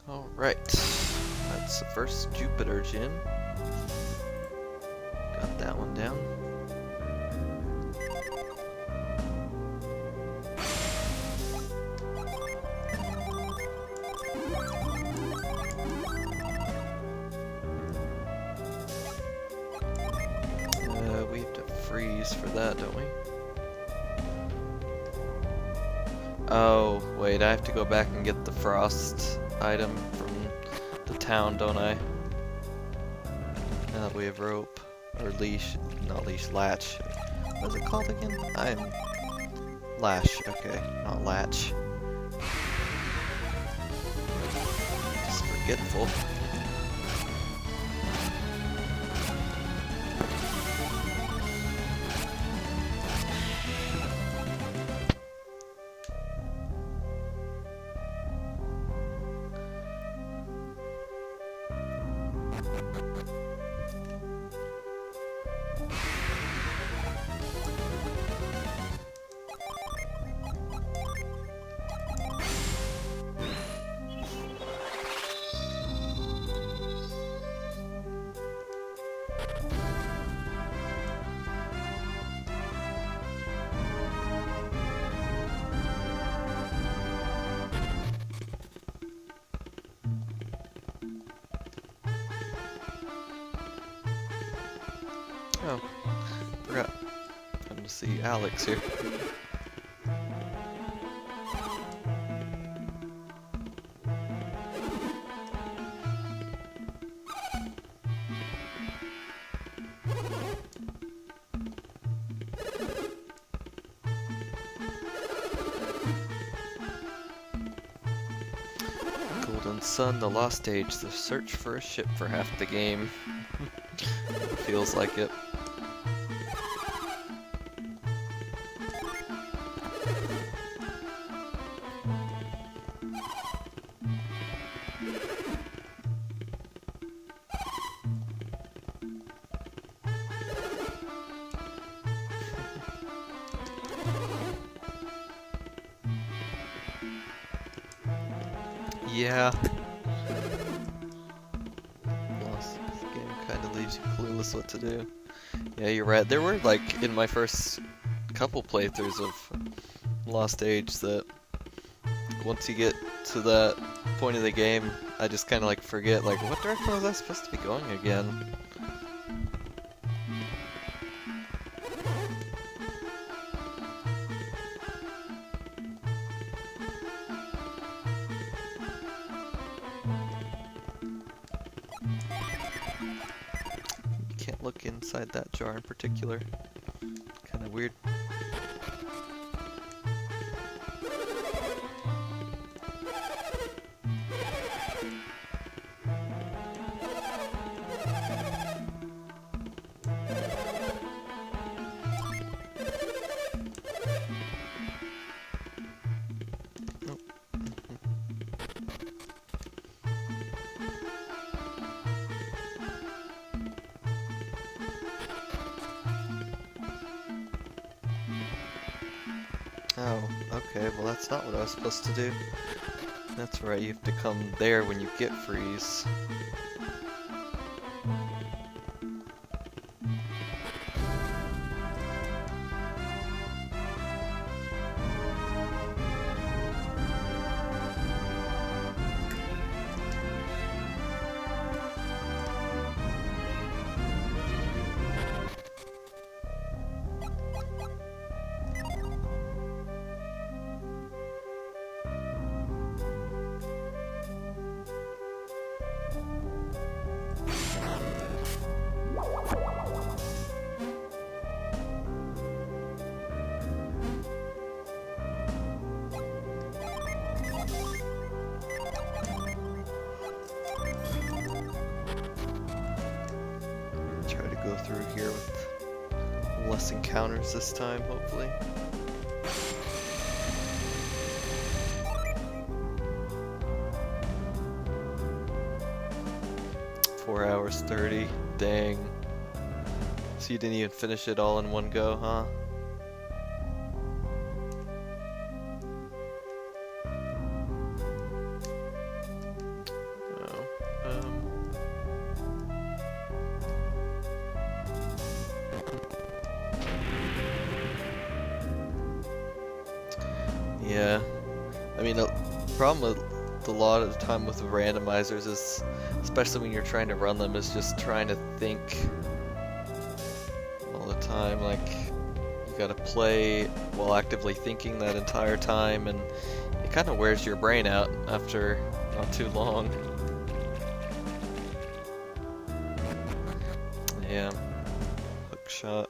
Alright, that's the first Jupiter gym. Got that one down. We have to freeze for that, don't we? Oh, wait, I have to go back and get the frost item from the town, don't I? Now that we have rope. Or leash. Not leash, latch. What is it called again? Lash, okay, not latch. Just forgetful. Oh, forgot. Time to see Alex here. Golden Sun, the Lost Age, the search for a ship for half the game. Feels like it. Yeah. This game kind of leaves you clueless what to do. Yeah, you're right. There were, like, in my first couple playthroughs of Lost Age that once you get to that point of the game, I just kind of, like, forget, like, what direction was I supposed to be going again? Can't look inside that jar in particular. Kind of weird. Oh, okay, well that's not what I was supposed to do. That's right, you have to come there when you get freeze. less encounters this time, hopefully. 4 hours 30. Dang. So you didn't even finish it all in one go, huh? Yeah, I mean, the problem with a lot of the time with randomizers is, especially when you're trying to run them, is just trying to think all the time. Like, you gotta play while actively thinking that entire time, and it kind of wears your brain out after not too long. Yeah, hook shot.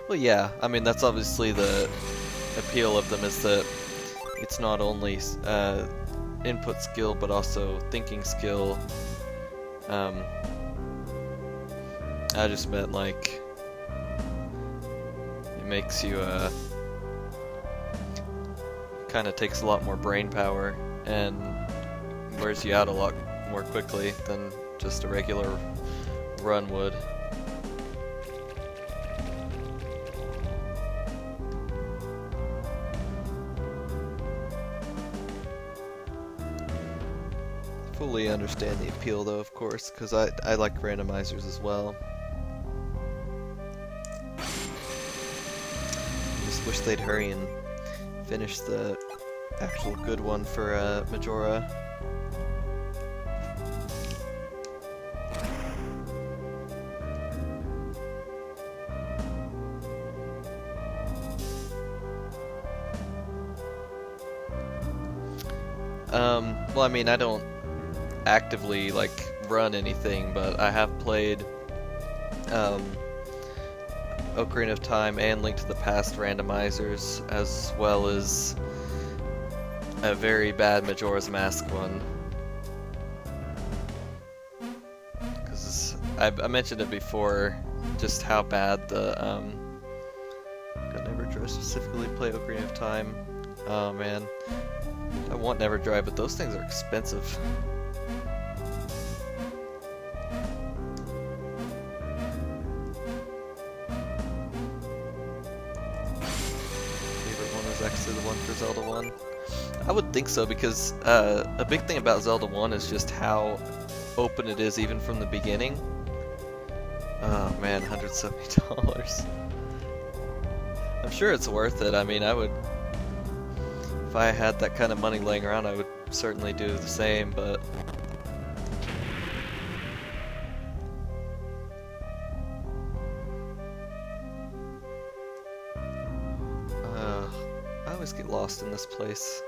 Well, yeah, I mean, that's obviously the appeal of them, is that it's not only input skill, but also thinking skill. I just meant, like, it makes you, kind of takes a lot more brain power and wears you out a lot more quickly than just a regular run would. Fully understand the appeal though, of course, because I like randomizers as well. Just wish they'd hurry and finish the actual good one for Majora. Well, I mean, I don't actively like run anything, but I have played Ocarina of Time and Link to the Past randomizers, as well as a very bad Majora's Mask one. Because I mentioned it before, just how bad the I never drive specifically play Ocarina of Time. Oh man, I want Never Drive, but those things are expensive. Actually the one for Zelda 1. I would think so, because a big thing about Zelda 1 is just how open it is even from the beginning. Oh man, $170. I'm sure it's worth it. I mean, I would, if I had that kind of money laying around, I would certainly do the same, but I always get lost in this place.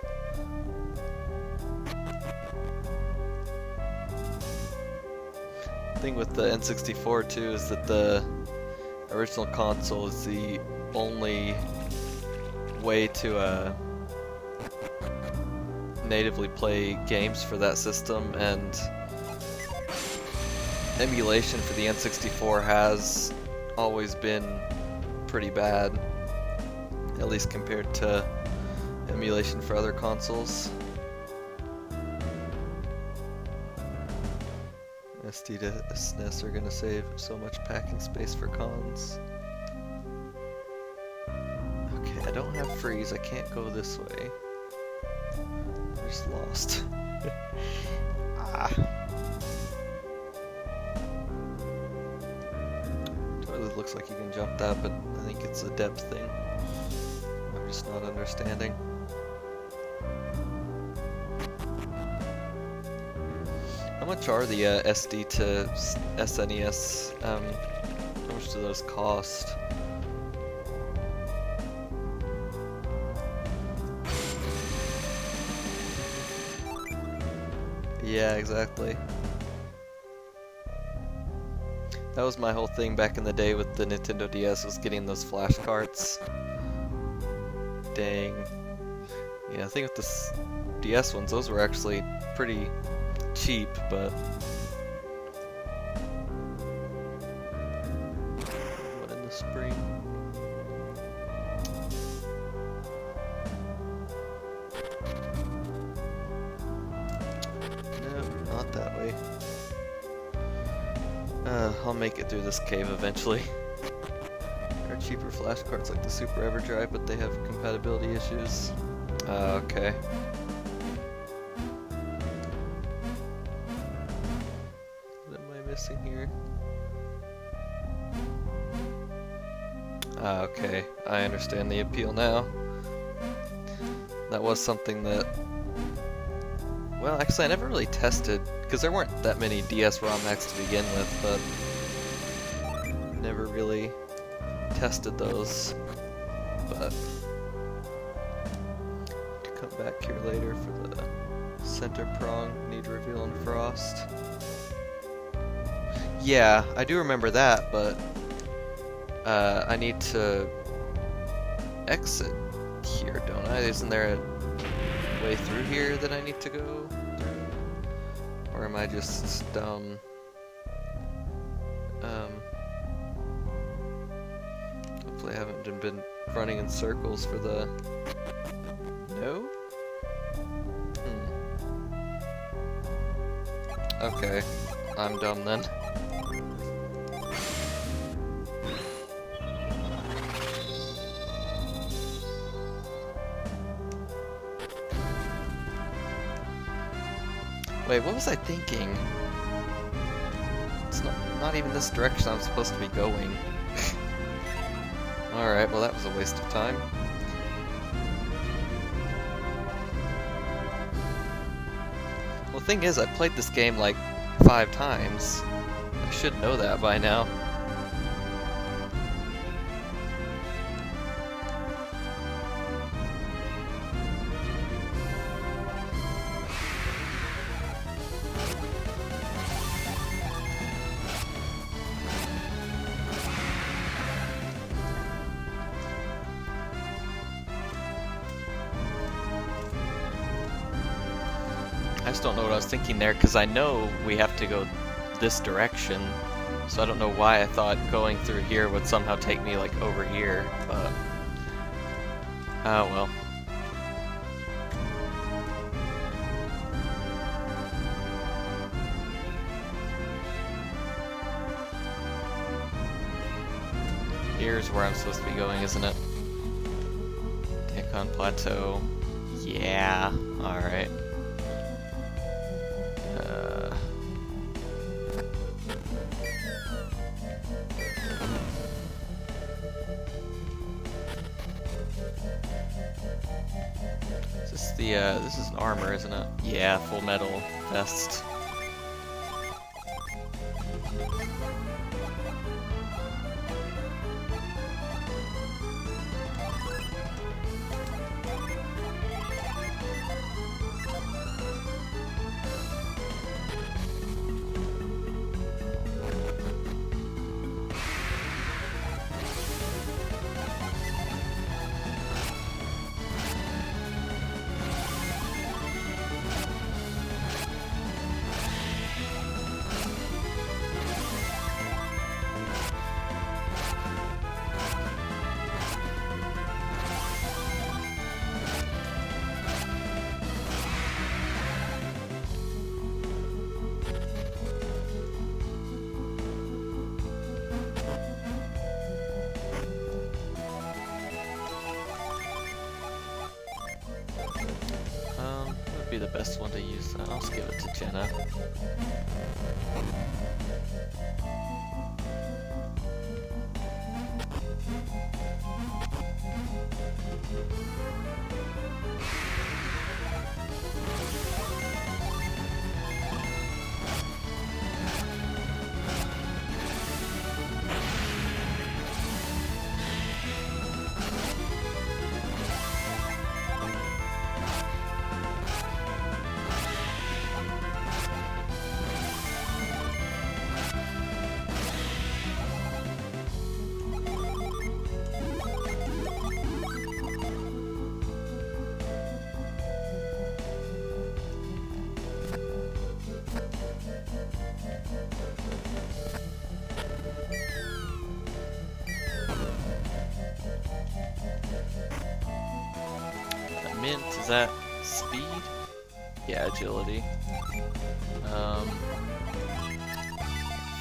The thing with the N64 too is that the original console is the only way to natively play games for that system, and emulation for the N64 has always been pretty bad, at least compared to emulation for other consoles. SD to SNES are gonna save so much packing space for cons. Okay, I don't have freeze, I can't go this way. I'm just lost. Ah. Totally looks like you can jump that, but I think it's a depth thing. I'm just not understanding. How much are the SD to SNES? How much do those cost? Yeah, exactly. That was my whole thing back in the day with the Nintendo DS, was getting those flash carts. Dang. Yeah, I think with the DS ones, those were actually pretty cheap, but spring. No, not that way. I'll make it through this cave eventually. There are cheaper flashcards like the Super Everdrive, but they have compatibility issues. Okay. What am I missing here? Okay, I understand the appeal now. That was something that... Well, actually I never really tested, because there weren't that many DS ROM hacks to begin with, but never really tested those. But to come back here later for the center prong, need reveal and frost. Yeah, I do remember that, but I need to exit here, don't I? Isn't there a way through here that I need to go through? Or am I just dumb? Hopefully I haven't been running in circles for the... No? Okay, I'm dumb then. Wait, what was I thinking? It's not even this direction I'm supposed to be going. Alright, well that was a waste of time. Well, the thing is, I've played this game like 5 times. I should know that by now. I just don't know what I was thinking there, because I know we have to go this direction, so I don't know why I thought going through here would somehow take me like over here, but oh well. Here's where I'm supposed to be going, isn't it? Daikon Plateau. Yeah, alright. This is an armor, isn't it? Yeah, full metal vest. Be the best one to use. I'll just give it to Jenna. that? Speed? Yeah, agility.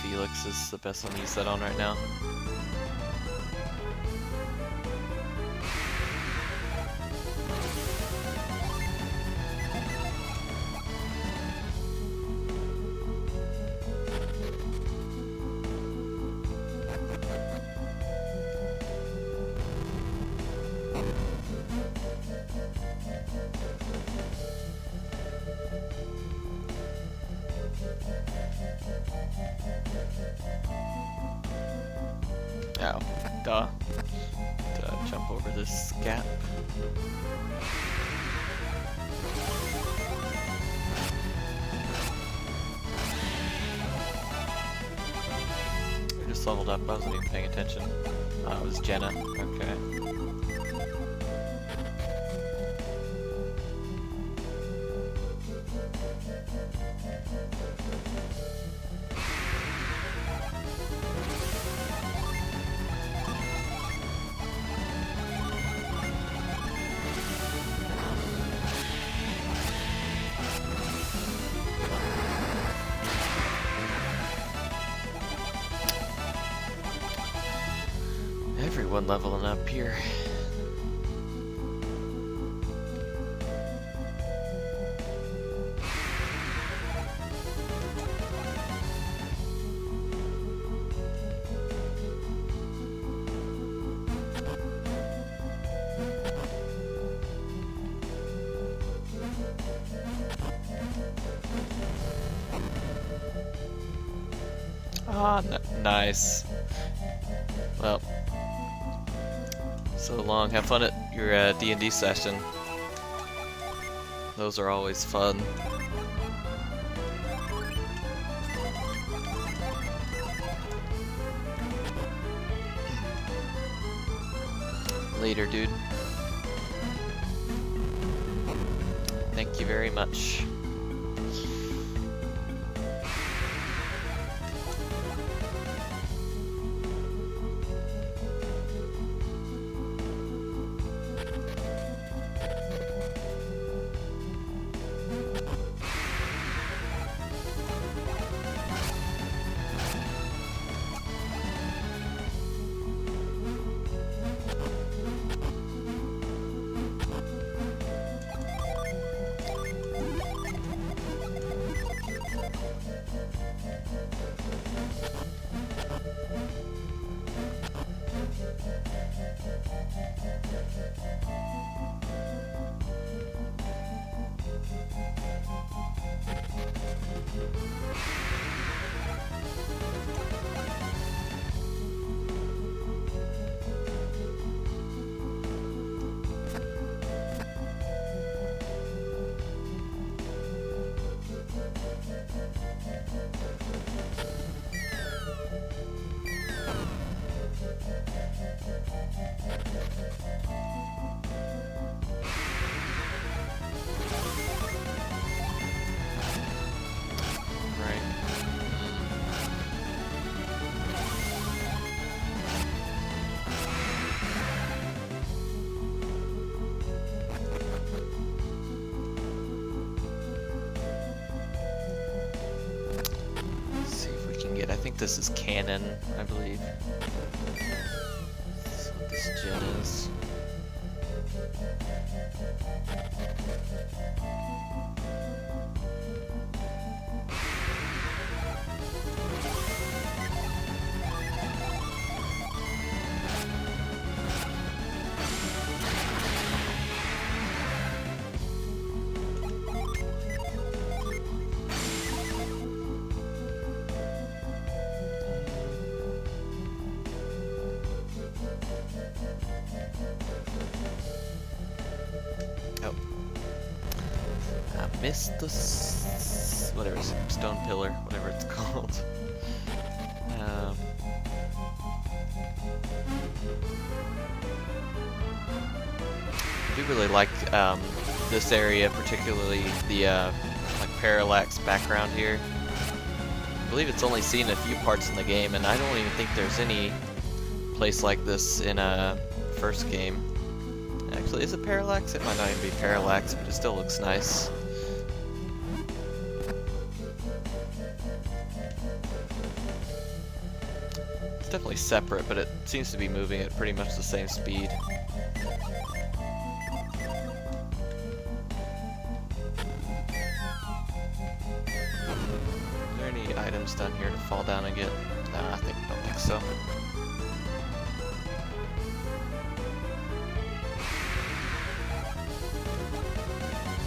Felix is the best one to use that on right now. Oh, duh. To jump over this gap. We just leveled up, I wasn't even paying attention. It was Jenna, okay. Everyone leveling up here. Ah, nice. Well, so long. Have fun at your D&D session. Those are always fun. Later, dude. Thank you very much. I think this is canon, I believe. That's what this gen is. Missed the whatever, stone pillar, whatever it's called. I do really like this area, particularly the like parallax background here. I believe it's only seen a few parts in the game, and I don't even think there's any place like this in a first game. Actually, is it parallax? It might not even be parallax, but it still looks nice. It's definitely separate, but it seems to be moving at pretty much the same speed. Are there any items down here to fall down and get? Nah, don't think so.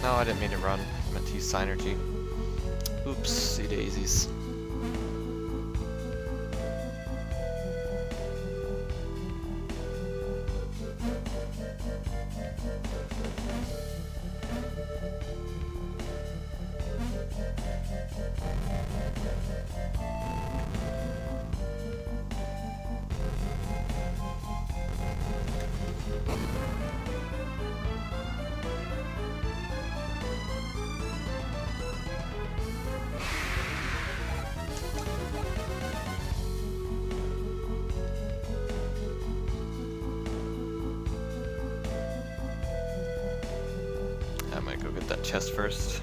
No, I didn't mean to run. I meant to use Synergy. Oopsie daisies. I might go get that chest first.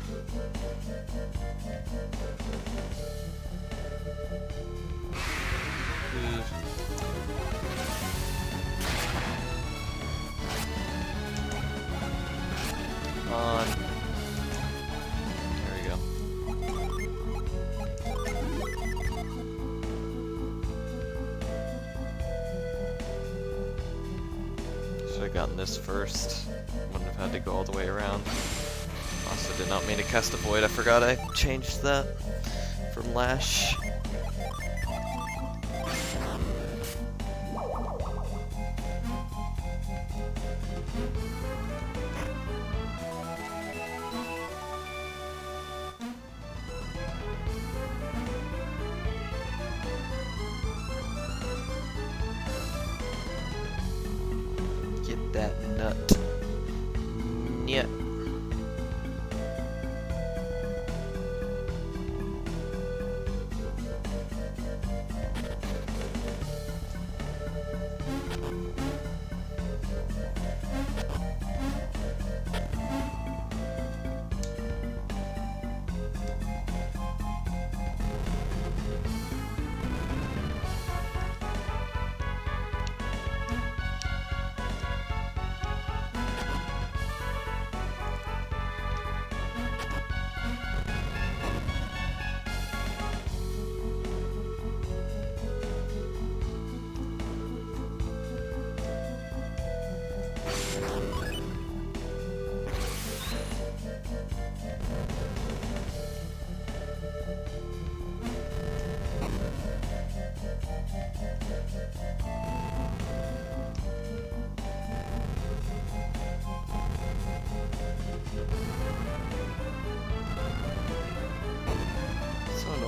Come on. There we go. Should have gotten this first. Wouldn't have had to go all the way around. Also did not mean to cast a void. I forgot I changed that from Lash. Get that nut. Yeah.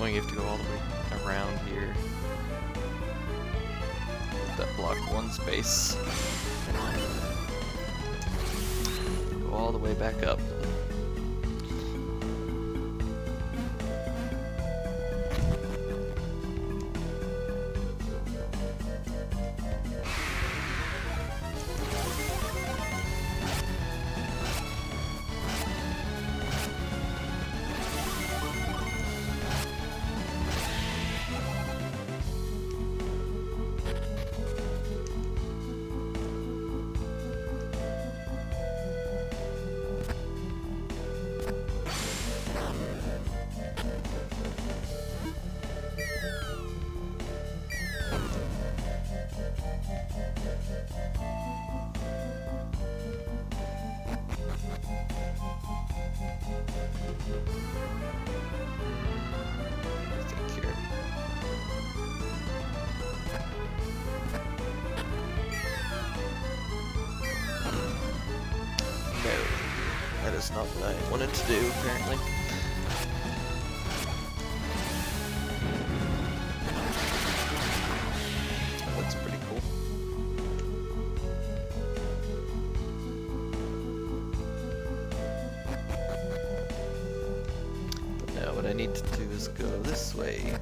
You have to go all the way around here. That blocked one space. Go all the way back up. That is not what I wanted to do, apparently. That looks pretty cool. But now what I need to do is go this way.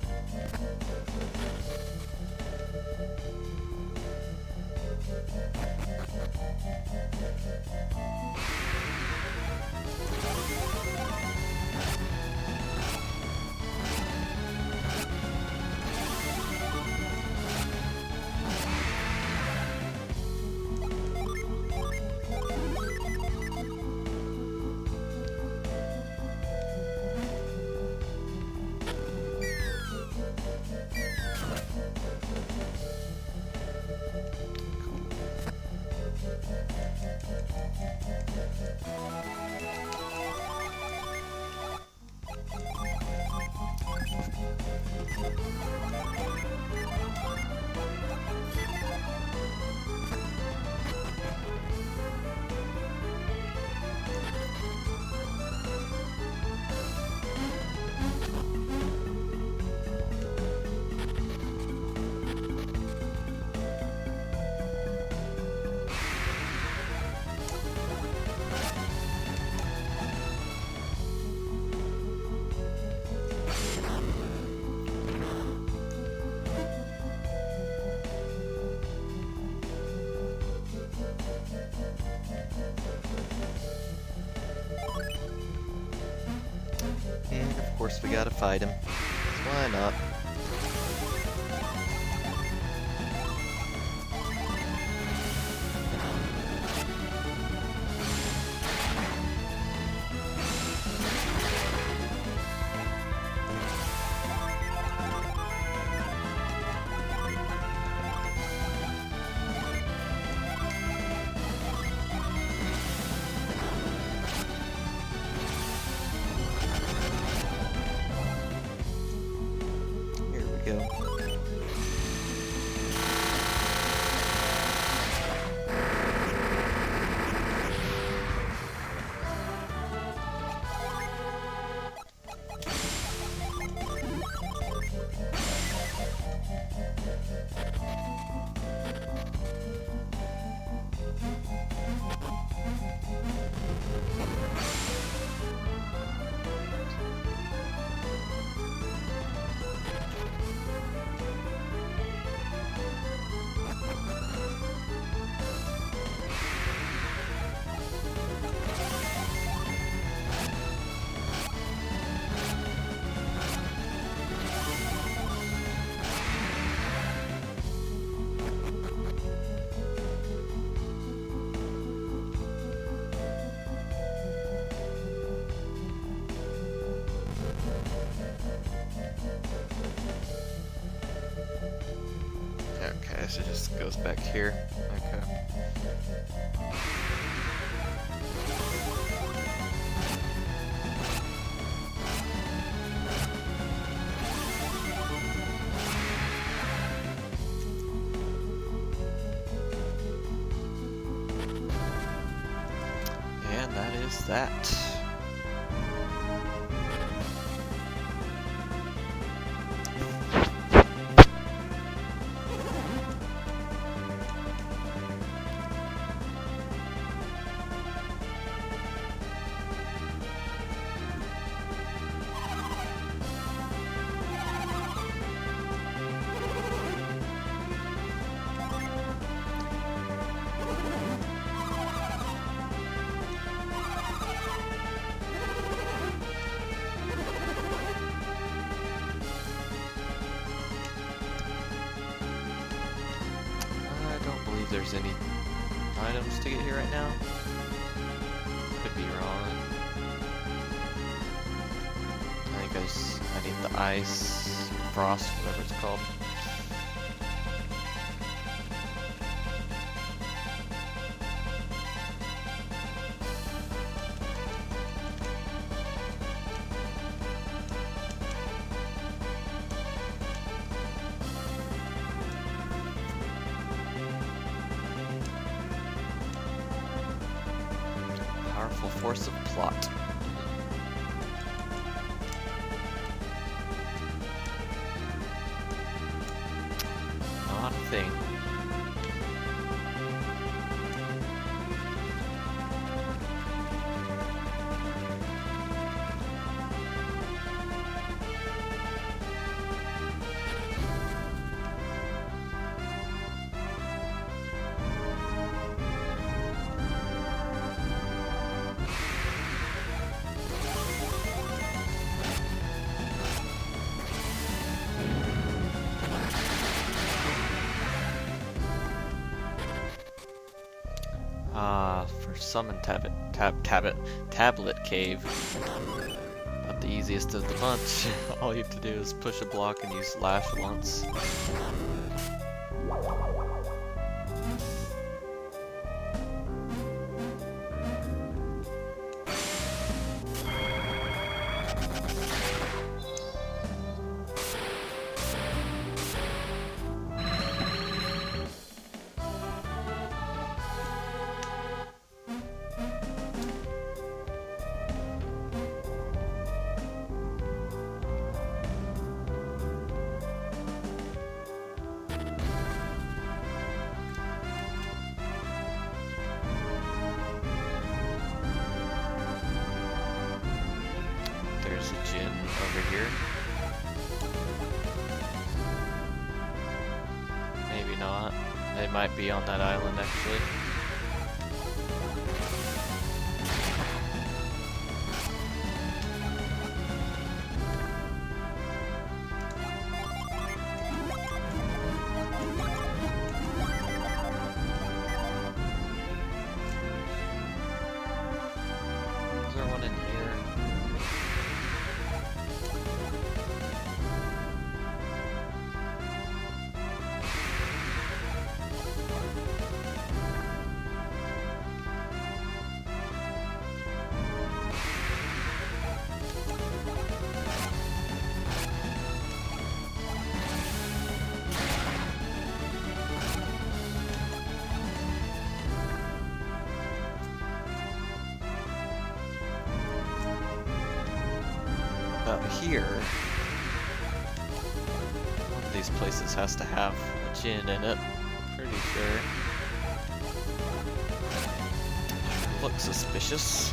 course we gotta fight him. Why not? Here we go. Okay, so it just goes back here. Okay. And that is that. I don't believe there's any items to get here right now. Could be wrong. I think I need the ice, frost, whatever it's called. Powerful force of plot. Not a thing. For summon tablet cave. Not the easiest of the bunch. All you have to do is push a block and use lash once. There's a gym over here. Maybe not. They might be on that island actually. up here, one of these places has to have a gin in it. Pretty sure. Looks suspicious.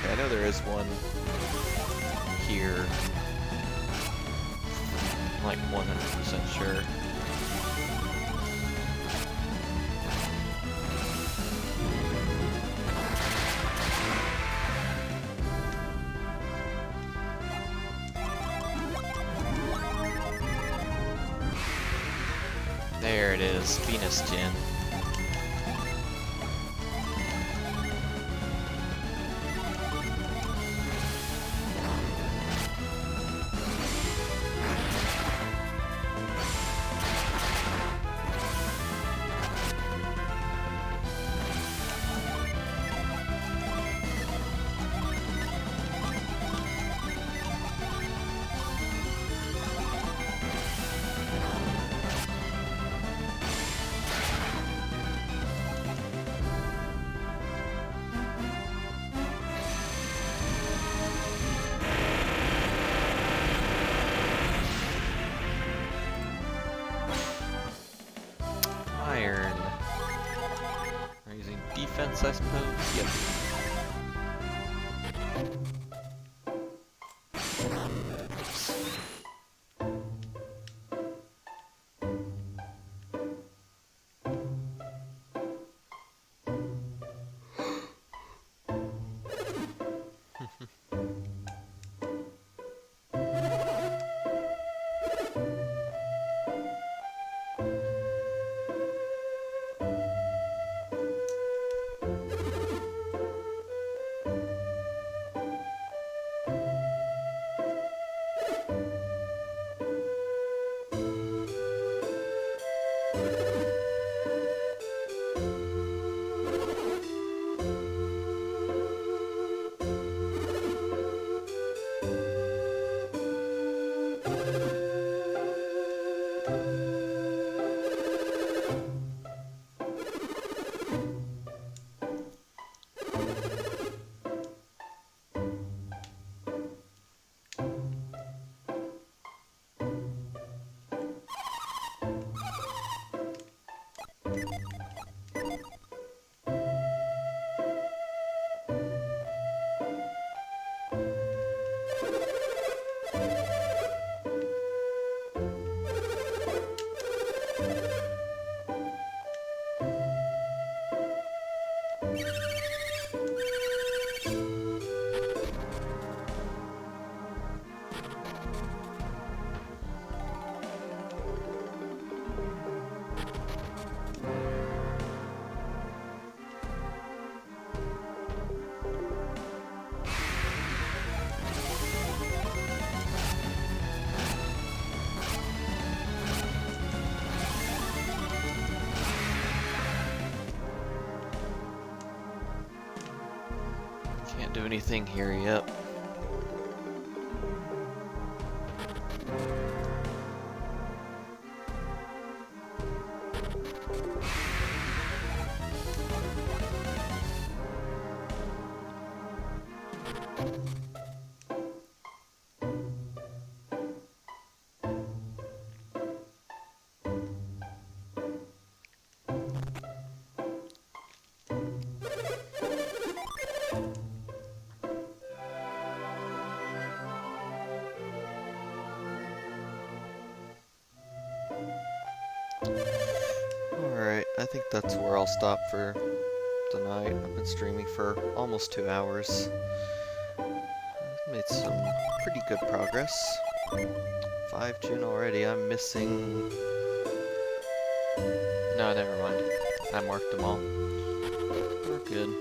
I know there is one here. I'm like 100% sure. There it is, Venus Gin. Iron. We're using defense, I suppose? Yep. Can't do anything here yet. Alright, I think that's where I'll stop for tonight. I've been streaming for almost 2 hours. I've made some pretty good progress. 5 June already. I'm missing... No, never mind. I marked them all. We're good.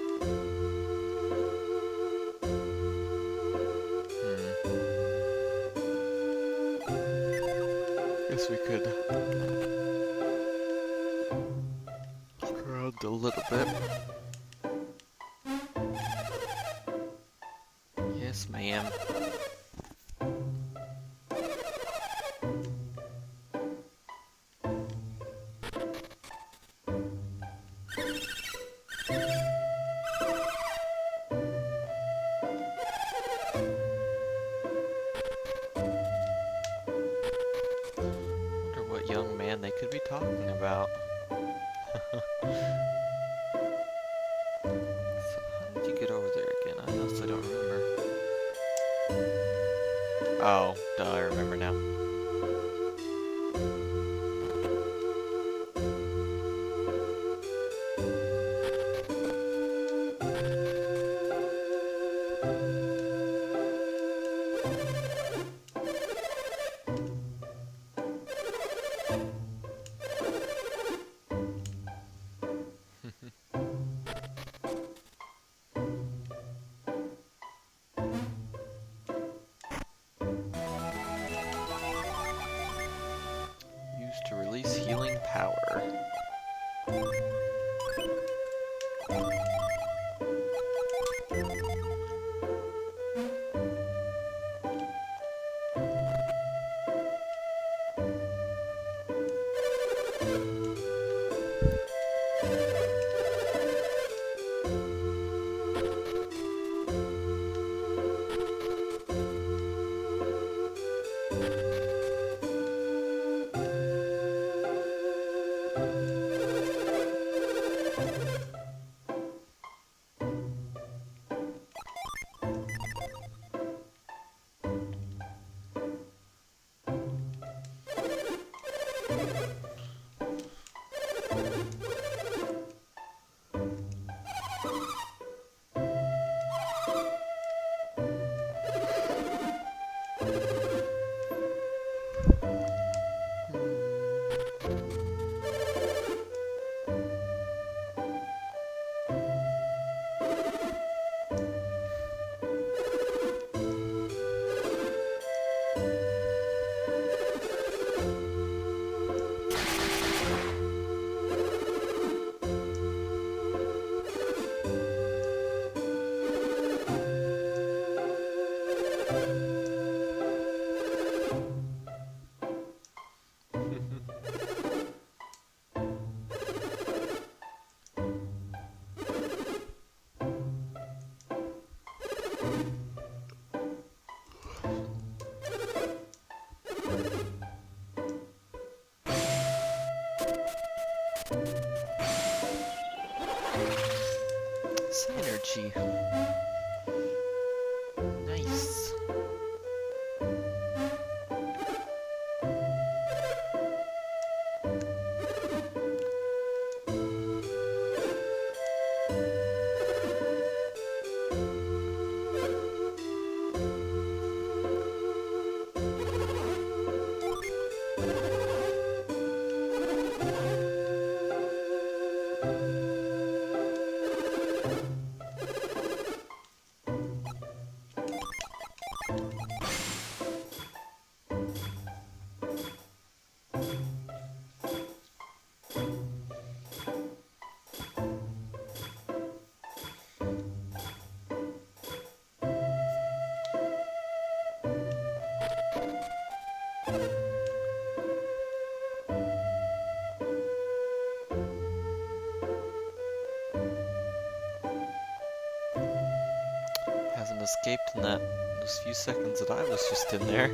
Guess we could around a little bit. Yes, ma'am. Wonder what young man they could be talking about. So how did you get over there again? I honestly don't remember. Oh, duh, I remember now. Used to release healing power. Synergy. Nice. Hasn't escaped in those few seconds that I was just in there.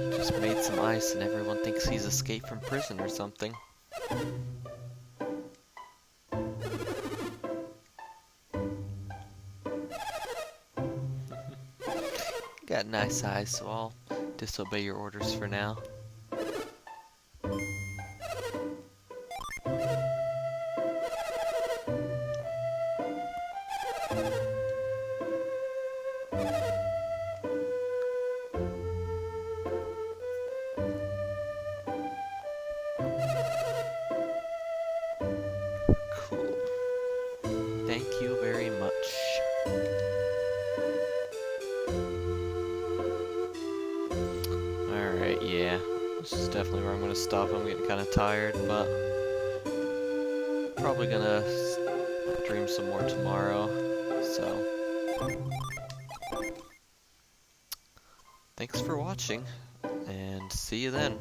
He just made some ice and everyone thinks he's escaped from prison or something. Got nice eyes, so I'll disobey your orders for now. Thank you very much. Alright, yeah. This is definitely where I'm gonna stop. I'm getting kind of tired, but probably gonna dream some more tomorrow. So, thanks for watching, and see you then.